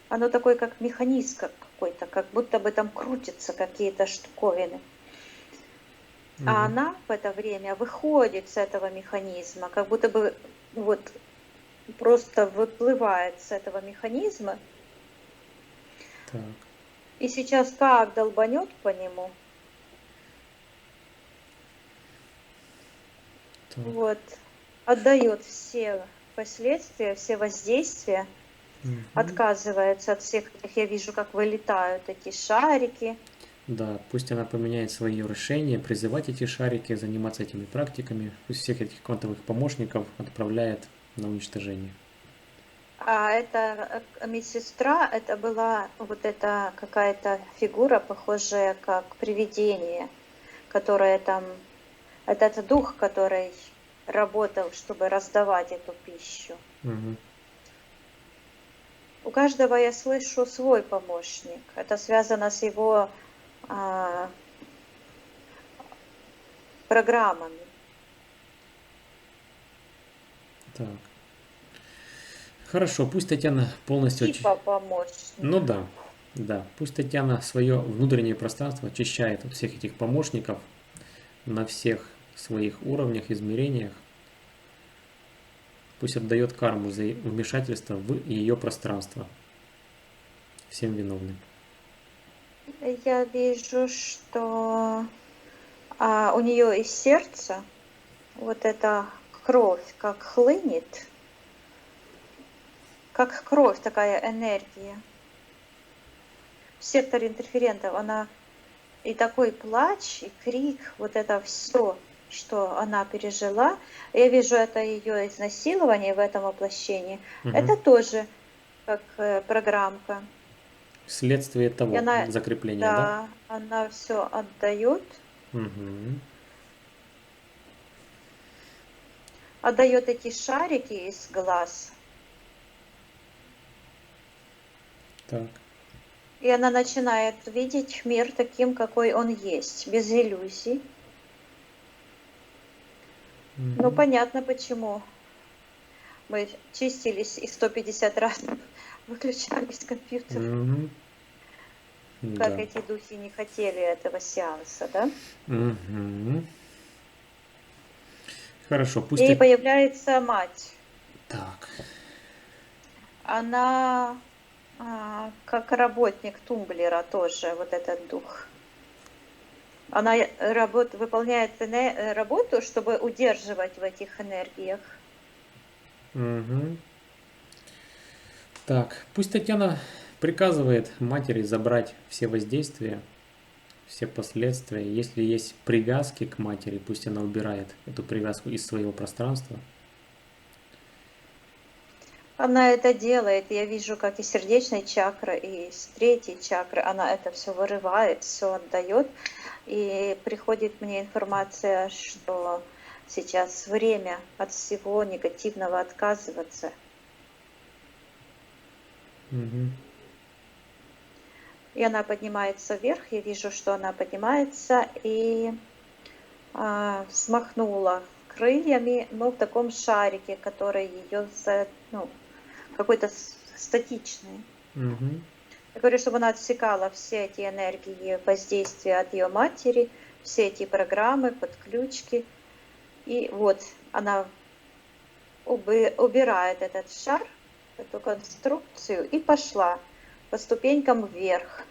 C: Оно такое, как механизм какой-то, как будто бы там крутятся какие-то штуковины. А она в это время выходит с этого механизма, как будто бы вот просто выплывает с этого механизма.
B: Так.
C: И сейчас как долбанет по нему.
B: Так.
C: Вот. Отдает все последствия, все воздействия. Отказывается от всех этих. Я вижу, как вылетают эти шарики.
B: Да, пусть она поменяет свое решение, призывать эти шарики, заниматься этими практиками. Пусть всех этих квантовых помощников отправляет на уничтожение.
C: А эта медсестра, это была вот эта какая-то фигура, похожая как привидение, которая там, это дух, который работал, чтобы раздавать эту пищу.
B: Угу.
C: У каждого я слышу свой помощник. Это связано с его программами.
B: Так. Хорошо, пусть Татьяна полностью...
C: Типа помощник.
B: Ну да, да. Пусть Татьяна свое внутреннее пространство очищает от всех этих помощников на всех своих уровнях, измерениях. Пусть отдает карму за вмешательство в ее пространство. Всем виновным.
C: Я вижу, что у нее из сердца вот эта кровь как хлынет, как кровь, такая энергия. В секторе интерферентов она и такой плач, и крик, вот это все, что она пережила. Я вижу это ее изнасилование в этом воплощении.
B: Угу.
C: Это тоже как программка.
B: Вследствие того
C: она,
B: закрепления, да?
C: Да, она все отдает.
B: Угу.
C: Отдает эти шарики из глаз.
B: Так.
C: И она начинает видеть мир таким, какой он есть, без иллюзий.
B: Угу.
C: Ну, понятно, почему мы чистились и 150 раз выключались компьютер.
B: Угу.
C: Как
B: Да.
C: эти духи не хотели этого сеанса, да?
B: Угу. Хорошо, пусть...
C: И появляется мать.
B: Так.
C: Она как работник тумблера тоже, вот этот дух. Она выполняет работу, чтобы удерживать в этих энергиях.
B: Угу. Так, пусть Татьяна приказывает матери забрать все воздействия, все последствия. Если есть привязки к матери, пусть она убирает эту привязку из своего пространства.
C: Она это делает. Я вижу, как из сердечной чакры, и из третьей чакры она это все вырывает, все отдает. И приходит мне информация, что сейчас время от всего негативного отказываться.
B: Угу.
C: И она поднимается вверх. Я вижу, что она поднимается и взмахнула крыльями, но в таком шарике, который ее какой-то статичный.
B: Угу.
C: Я говорю, чтобы она отсекала все эти энергии воздействия от ее матери, все эти программы, подключки. И вот она убирает этот шар, эту конструкцию, и пошла по ступенькам вверх,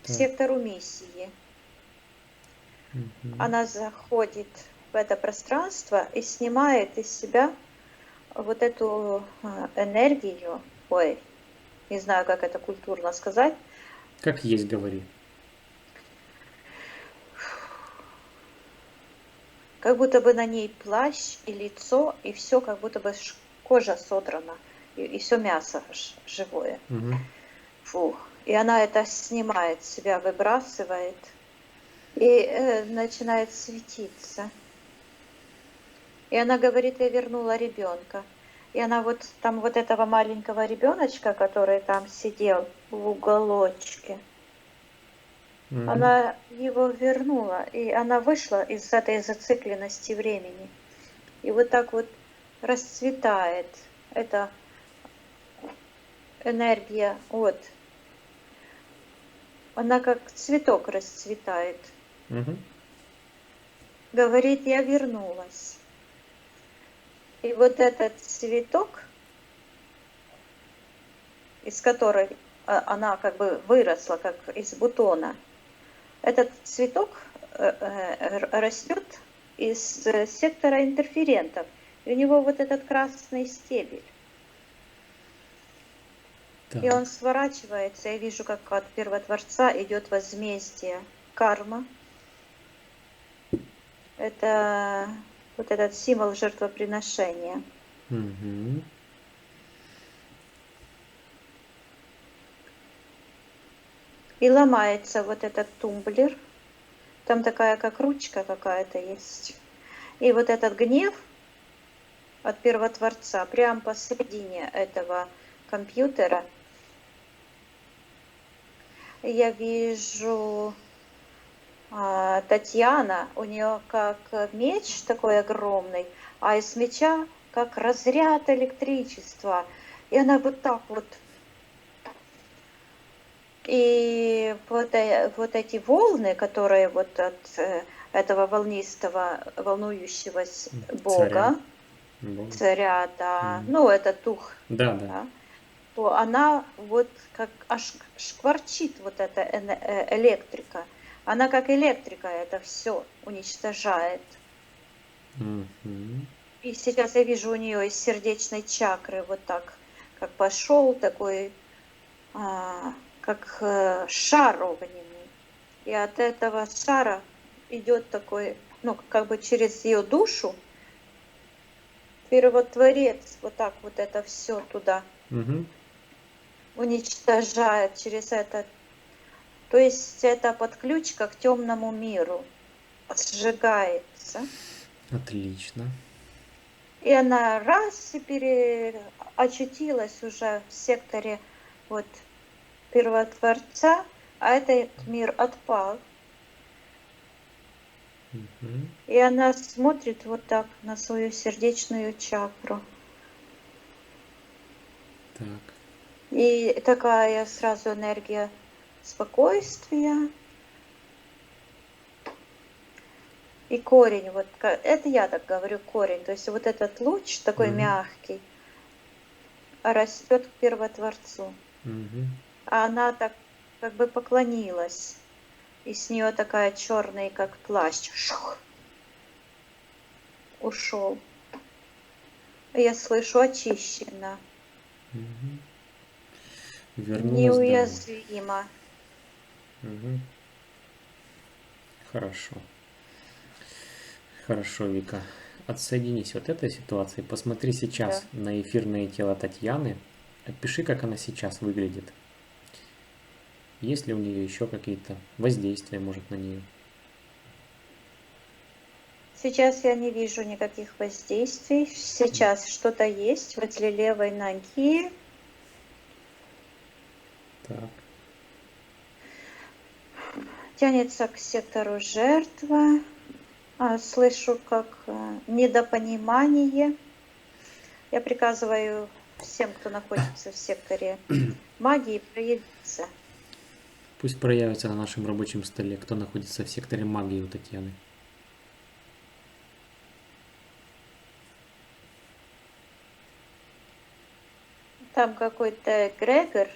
C: к сектору миссии.
B: Угу.
C: Она заходит в это пространство и снимает из себя вот эту энергию, не знаю, как это культурно сказать.
B: Как есть, говори.
C: как будто бы на ней плащ и лицо, и все как будто бы кожа содрана, и все мясо живое. Фу. И она это снимает с себя, выбрасывает, и начинает светиться. И она говорит, я вернула ребенка. И она вот там вот этого маленького ребеночка, который там сидел в уголочке, она его вернула, и она вышла из этой зацикленности времени. И вот так вот расцветает эта энергия от. Она как цветок расцветает. Говорит, я вернулась. И вот этот цветок, из которой она как бы выросла, как из бутона, этот цветок растет из сектора интерферентов. И у него вот этот красный стебель.
B: Так.
C: И он сворачивается. Я вижу, как от Первотворца идет возмездие, карма. Это вот этот символ жертвоприношения. И ломается вот этот тумблер. Там такая, как ручка какая-то есть. И вот этот гнев от Первотворца прямо посередине этого компьютера. Я вижу Татьяна, у нее как меч такой огромный, а из меча как разряд электричества. И она вот так вот. И вот эти волны, которые вот от этого волнистого, волнующегося Бога, царя, да, ну это дух,
B: да,
C: то она вот как аж шкварчит вот эта электрика. Она как электрика это все уничтожает. И сейчас я вижу у нее из сердечной чакры вот так, как пошел такой, как шар огненный. И от этого шара идет такой, ну, как бы через ее душу, Первотворец вот так вот это все туда уничтожает через это. То есть это подключка к темному миру сжигается.
B: Отлично.
C: И она раз и очутилась уже в секторе вот Первотворца, а этот мир отпал. И она смотрит вот так на свою сердечную чакру.
B: Так.
C: И такая сразу энергия спокойствия. И корень, вот это я так говорю, корень. То есть вот этот луч такой мягкий растет к Первотворцу. А она так как бы поклонилась. И с нее такая черный, как плащ. Шух, ушел. Я слышу, очищена.
B: Вернулась
C: неуязвима.
B: Хорошо. Хорошо, Вика. Отсоединись от этой ситуации. Посмотри сейчас на эфирное тело Татьяны. Опиши, как она сейчас выглядит. Есть ли у нее еще какие-то воздействия, может, на нее?
C: Сейчас я не вижу никаких воздействий. Сейчас что-то есть возле левой ноги.
B: Так.
C: Тянется к сектору жертва. Слышу, как недопонимание. Я приказываю всем, кто находится в секторе магии, проявиться.
B: Пусть проявится на нашем рабочем столе, кто находится в секторе магии у Татьяны.
C: Там какой-то эгрегор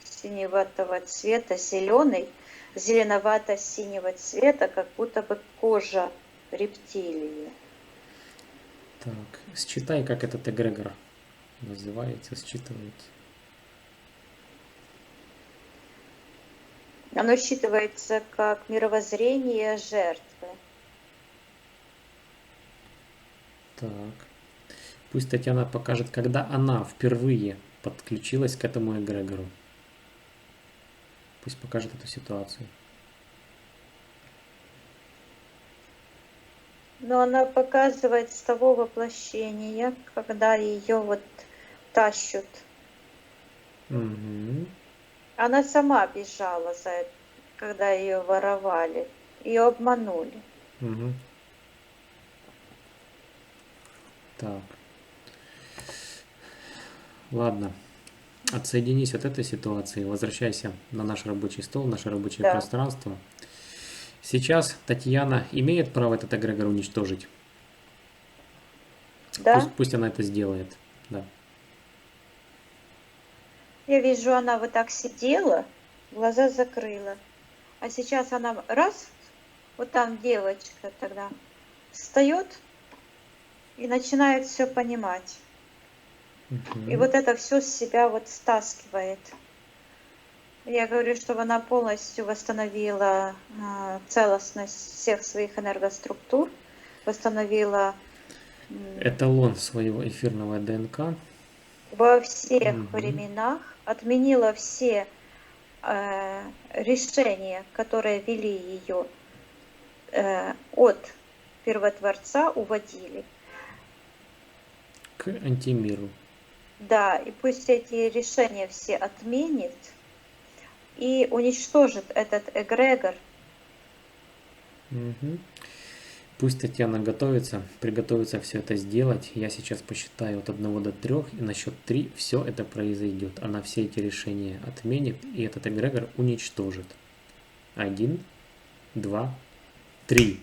C: синеватого цвета, зеленый, зеленовато-синего цвета, как будто бы кожа рептилии.
B: Так, считай, как этот эгрегор называется, считывается.
C: Оно считывается как мировоззрение жертвы.
B: Так. Пусть Татьяна покажет, когда она впервые подключилась к этому эгрегору. Пусть покажет эту ситуацию.
C: Но она показывает с того воплощения, когда ее вот тащут.
B: Угу.
C: Она сама бежала за это, когда ее воровали. Ее обманули.
B: Угу. Так. Ладно. Отсоединись от этой ситуации, возвращайся на наш рабочий стол, наше рабочее
C: Да.
B: пространство. Сейчас Татьяна имеет право этот эгрегор уничтожить.
C: Да?
B: Пусть она это сделает. Да.
C: Я вижу, она вот так сидела, глаза закрыла. А сейчас она раз, вот там девочка тогда, встает и начинает все понимать.
B: Угу.
C: И вот это все с себя вот стаскивает. Я говорю, чтобы она полностью восстановила целостность всех своих энергоструктур, восстановила
B: Эталон своего эфирного ДНК.
C: во всех
B: Мгм.
C: временах, отменила все решения, которые вели ее от Первотворца, уводили.
B: К антимиру.
C: Да, и пусть эти решения все отменит и уничтожит этот эгрегор.
B: Угу. Пусть Татьяна готовится, приготовится все это сделать. Я сейчас посчитаю от 1 до 3, и на счет 3 все это произойдет. Она все эти решения отменит, и этот эгрегор уничтожит. 1, 2, 3.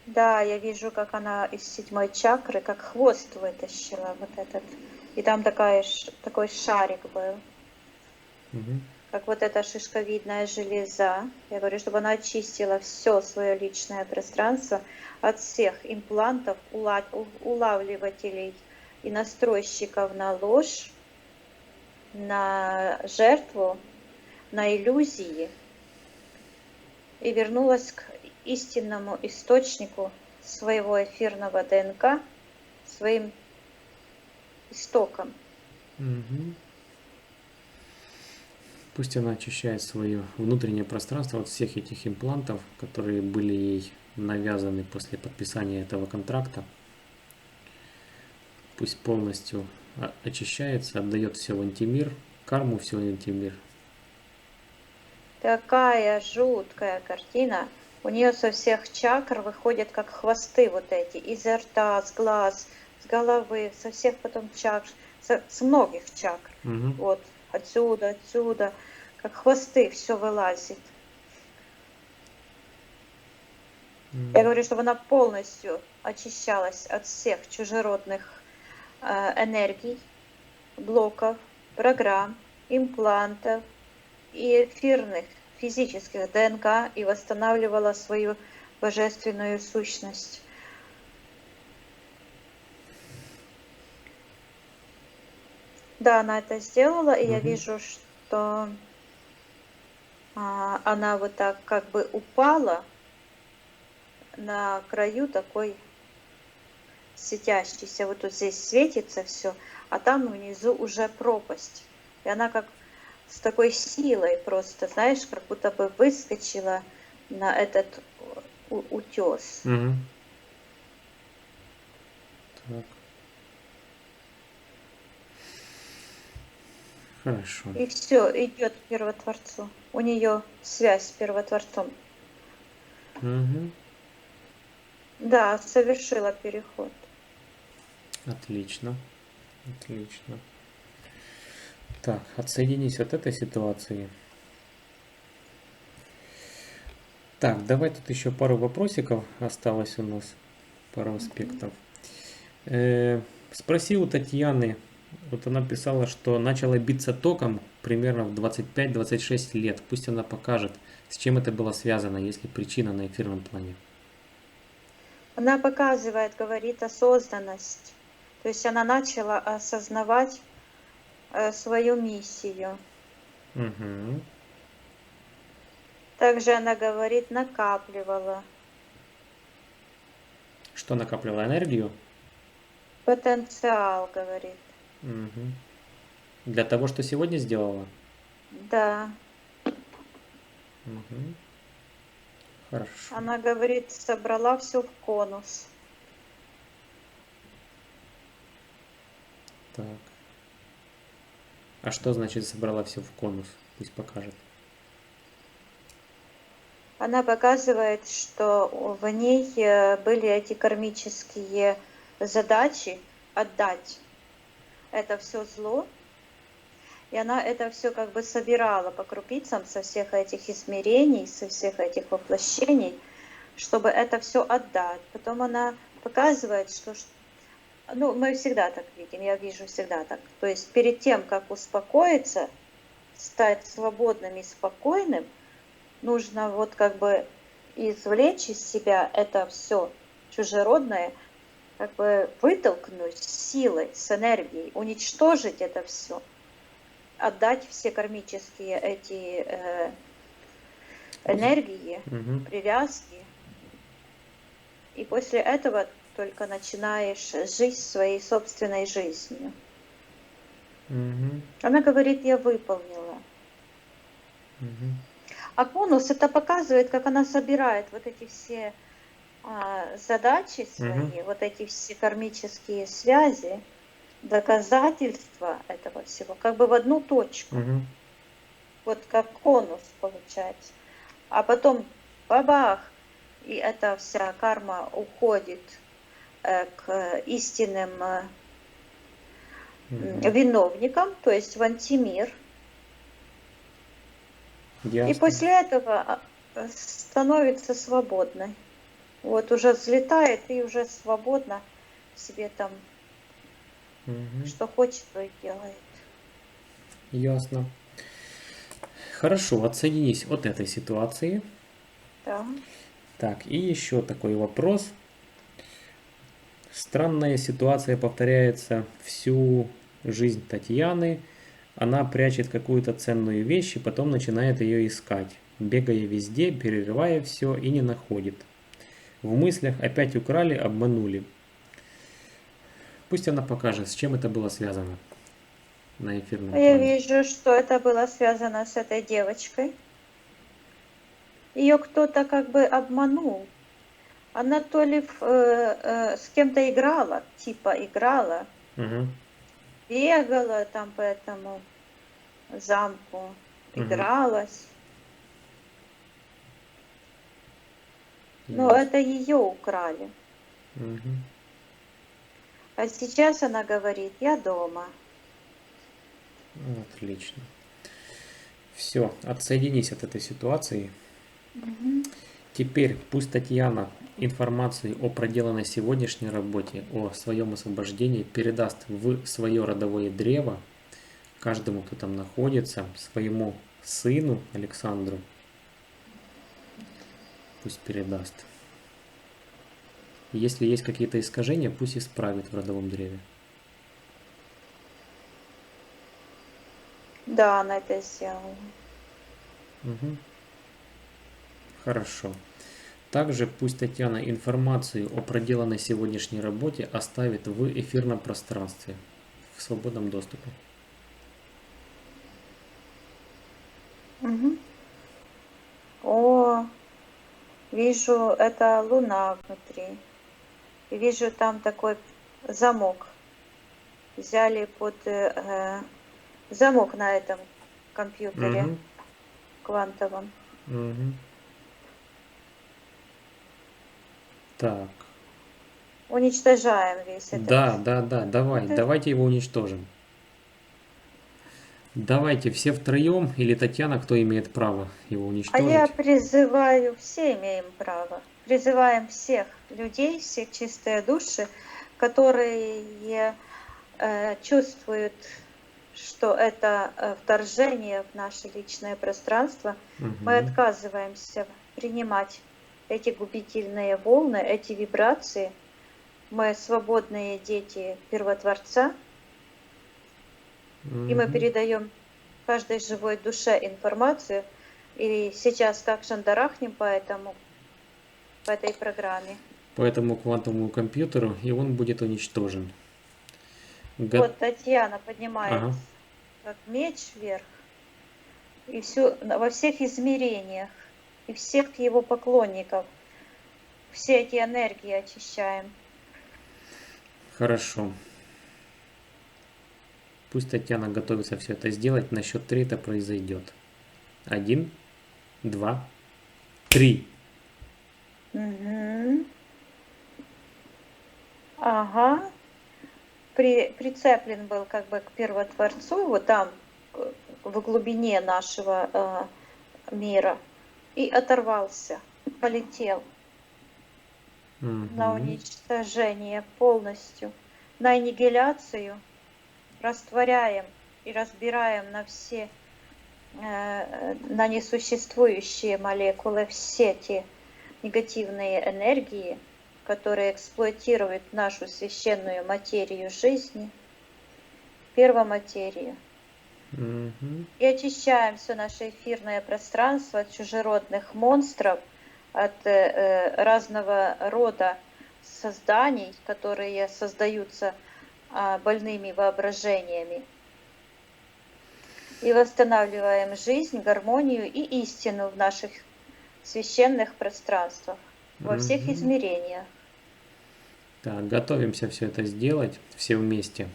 C: Да, я вижу, как она из 7-й чакры, как хвост вытащила вот этот. И там такой шарик был,
B: Угу.
C: как вот эта шишковидная железа. Я говорю, чтобы она очистила все свое личное пространство от всех имплантов, улавливателей и настройщиков на ложь, на жертву, на иллюзии. И вернулась к истинному источнику своего эфирного ДНК, своим истоком.
B: Угу. Пусть она очищает свое внутреннее пространство от всех этих имплантов, которые были ей навязаны после подписания этого контракта. Пусть полностью очищается, отдает все в антимир, карму все в антимир.
C: Такая жуткая картина. У нее со всех чакр выходят как хвосты вот эти, изо рта, с глаз, с головы, со всех потом чакр, с многих чакр.
B: Угу.
C: Вот, отсюда, как хвосты все вылазит. Я говорю, чтобы она полностью очищалась от всех чужеродных энергий, блоков, программ, имплантов и эфирных, физических ДНК и восстанавливала свою божественную сущность. Да, она это сделала, и я вижу, что она вот так как бы упала на краю такой светящийся, вот тут здесь светится все, а там внизу уже пропасть. И она как с такой силой просто, знаешь, как будто бы выскочила на этот утес.
B: Угу. Так. Хорошо.
C: И все, идет к Первотворцу. У нее связь с Первотворцом.
B: Угу.
C: Да, совершила переход.
B: Отлично. Отлично. Так, отсоединись от этой ситуации. Так, давай тут еще пару вопросиков осталось у нас, пару аспектов. Спроси у Татьяны, вот она писала, что начала биться током примерно в 25-26 лет. Пусть она покажет, с чем это было связано, есть ли причина на эфирном плане.
C: Она показывает, говорит осознанность. То есть она начала осознавать свою миссию.
B: Угу.
C: Также она говорит, накапливала.
B: Что накапливала? Энергию?
C: Потенциал, говорит.
B: Мгм. Для того, что сегодня сделала?
C: Да.
B: Мгм. Хорошо.
C: Она говорит, собрала все в конус.
B: Так. А что значит собрала все в конус? Пусть покажет.
C: Она показывает, что в ней были эти кармические задачи отдать это все зло, и она это все как бы собирала по крупицам со всех этих измерений, со всех этих воплощений, чтобы это все отдать. Потом она показывает, что, ну, мы всегда так видим, я вижу всегда так. То есть перед тем, как успокоиться, стать свободным и спокойным, нужно вот как бы извлечь из себя это все чужеродное, как бы вытолкнуть с силой, с энергией, уничтожить это все, отдать все кармические эти энергии,
B: Мгм.
C: привязки, и после этого только начинаешь жить своей собственной жизнью.
B: Мгм.
C: Она говорит, я выполнила.
B: Мгм.
C: А конус это показывает, как она собирает вот эти все задачи
B: Мгм.
C: свои, вот эти все кармические связи, доказательства этого всего, как бы в одну точку.
B: Мгм.
C: Вот как конус получается. А потом бабах, и эта вся карма уходит к истинным
B: Мгм.
C: виновникам, то есть в антимир. И
B: Ясно.
C: после этого становится свободной. Вот уже взлетает и уже свободно себе там
B: Мгм.
C: что хочет, то и делает.
B: Ясно. Хорошо, отсоединись от этой ситуации.
C: Да.
B: Так, и еще такой вопрос. Странная ситуация повторяется всю жизнь Татьяны. Она прячет какую-то ценную вещь и потом начинает ее искать, бегая везде, перерывая все и не находит. В мыслях опять украли, обманули. Пусть она покажет, с чем это было связано на эфирном
C: Я
B: плане.
C: вижу, что это было связано с этой девочкой. Ее кто-то как бы обманул. Она то ли с кем-то играла, типа играла,
B: Угу.
C: бегала там по этому замку, игралась. Но это ее украли.
B: Угу.
C: А сейчас она говорит, я дома.
B: Отлично. Все, отсоединись от этой ситуации. Теперь пусть Татьяна информацию о проделанной сегодняшней работе, о своем освобождении передаст в свое родовое древо, каждому, кто там находится, своему сыну Александру. Пусть передаст. Если есть какие-то искажения, пусть исправит в родовом древе.
C: Да, она это сделала.
B: Угу. Хорошо. Также пусть Татьяна информацию о проделанной сегодняшней работе оставит в эфирном пространстве, в свободном доступе.
C: О, вижу, это луна внутри. И вижу там такой замок. Взяли под замок на этом компьютере квантовом.
B: Угу. Так.
C: Уничтожаем весь этот.
B: Да, давайте его уничтожим. Давайте все втроем, или Татьяна, кто имеет право его
C: А
B: уничтожить.
C: я призываю, все имеем право, призываем всех людей, все чистые души, которые чувствуют, что это вторжение в наше личное пространство. Мы отказываемся принимать эти губительные волны, эти вибрации. Мы свободные дети Первотворца, и мы передаем каждой живой душе информацию. И сейчас как шандарахнем по этой программе.
B: по этому квантовому компьютеру, и он будет уничтожен.
C: Вот Татьяна поднимает
B: Ага.
C: как меч вверх, и все во всех измерениях, и всех его поклонников, все эти энергии очищаем.
B: Хорошо. Пусть Татьяна готовится все это сделать. На счет 3 это произойдет. 1, 2, 3.
C: Угу. Ага. Прицеплен был как бы к Первотворцу, вот там, в глубине нашего мира, и оторвался, полетел на уничтожение полностью, на аннигиляцию, растворяем и разбираем на все, на несуществующие молекулы все те негативные энергии, которые эксплуатируют нашу священную материю жизни, первоматерию. И очищаем все наше эфирное пространство от чужеродных монстров, от разного рода созданий, которые создаются больными воображениями. И восстанавливаем жизнь, гармонию и истину в наших священных пространствах, во всех измерениях.
B: Так, готовимся все это сделать, все вместе.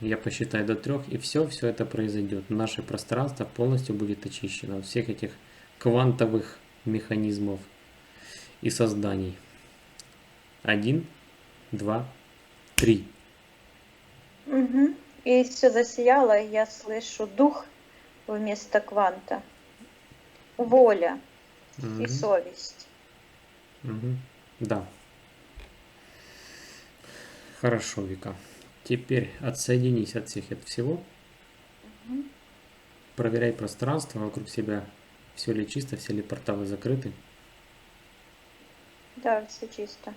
B: Я посчитаю до 3, и все это произойдет. Наше пространство полностью будет очищено от всех этих квантовых механизмов и созданий. 1, 2, 3.
C: Угу. И все засияло, и я слышу дух вместо кванта, воля и совесть.
B: Да. Хорошо, Вика. Теперь отсоединись от всего. Проверяй пространство вокруг себя. Все ли чисто, все ли порталы закрыты.
C: Да, все чисто.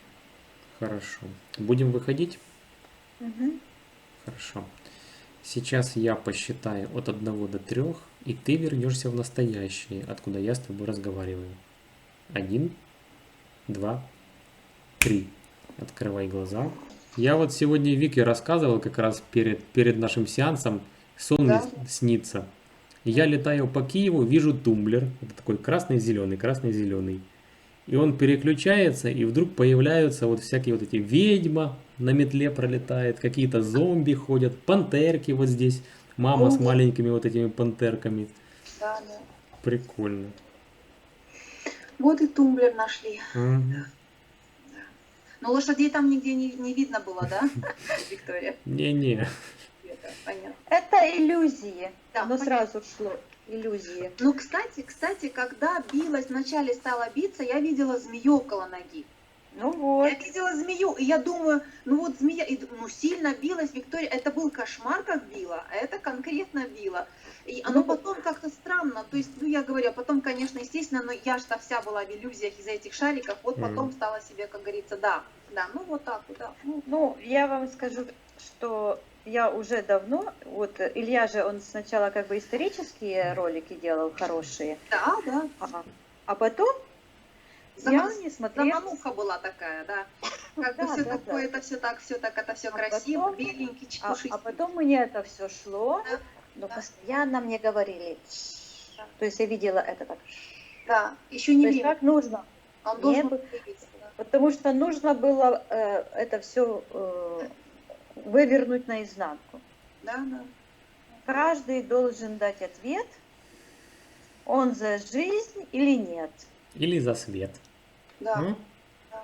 B: Хорошо. Будем выходить?
C: Угу.
B: Хорошо. Сейчас я посчитаю от 1 до 3, и ты вернешься в настоящее, откуда я с тобой разговариваю. 1, 2, 3. Открывай глаза. Я вот сегодня Вике рассказывал как раз перед нашим сеансом, сон мне снится. Я летаю по Киеву, вижу тумблер, это такой красный-зеленый. И он переключается, и вдруг появляются вот всякие вот эти ведьма на метле пролетает, какие-то зомби ходят, пантерки вот здесь, мама с маленькими вот этими пантерками.
A: Да.
B: Прикольно.
A: Вот и тумблер нашли.
B: Угу.
A: Но лошадей там нигде не видно было, да, Виктория?
B: Не-не.
A: Понятно.
C: Это иллюзии.
A: Да,
C: Оно сразу шло. Иллюзии.
A: Ну, кстати, когда билась, вначале стала биться, я видела змею около ноги.
C: Ну вот.
A: Я видела змею, и я думаю, ну вот змея, сильно билась, Виктория, это был кошмар, как била, а это конкретно била. И оно потом как-то странно, то есть, я говорю, потом, конечно, естественно, но я же-то вся была в иллюзиях из-за этих шариков, вот потом стала себе, как говорится, да, ну вот так вот, да.
C: Ну, я вам скажу, что я уже давно, вот Илья же, он сначала как бы исторические ролики делал хорошие.
A: Да.
C: А потом я не смотрела.
A: Замануха была такая, да. Как бы все такое, это все так, это все красиво, беленький, чепушистый.
C: А потом мне это все шло, но постоянно мне говорили. То есть я видела это так.
A: Да, еще не
C: видела. Как нужно.
A: Он должен появиться, да.
C: Потому что нужно было это все вывернуть наизнанку.
A: Да.
C: Каждый должен дать ответ, он за жизнь или нет.
B: Или за свет.
A: Да.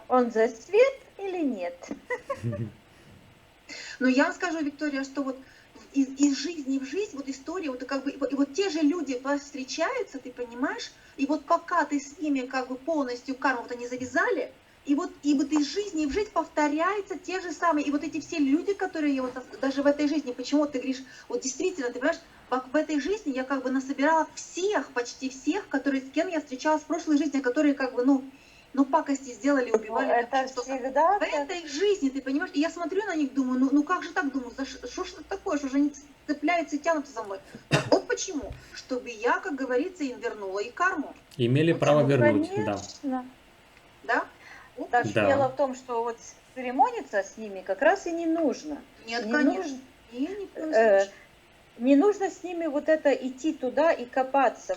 C: Он за свет или нет.
A: Но я вам скажу, Виктория, что вот из жизни в жизнь, вот история, вот как бы, и вот те же люди встречаются, ты понимаешь, и вот пока ты с ними как бы полностью карму-то не завязали, и вот из жизни в жизнь повторяются те же самые, и вот эти все люди, которые вот даже в этой жизни, почему ты говоришь, вот действительно, ты понимаешь, в этой жизни я как бы насобирала всех, почти всех, которые, с кем я встречалась в прошлой жизни, которые как бы, пакости сделали, убивали.
C: Это всегда.
A: В этой жизни, ты понимаешь, и я смотрю на них, думаю, ну как же так, думаю, что ж это такое, что же они цепляются и тянутся за мной. Так вот почему, чтобы я, как говорится, им вернула и карму.
B: Имели право вернуть,
C: конечно.
A: Да?
C: Даже
B: Да.
C: дело в том, что вот церемониться с ними как раз и не нужно.
A: Нет,
C: Не
A: конечно.
C: нужно,
A: И ни в коем
C: э,
A: случае.
C: не нужно с ними вот это идти туда и копаться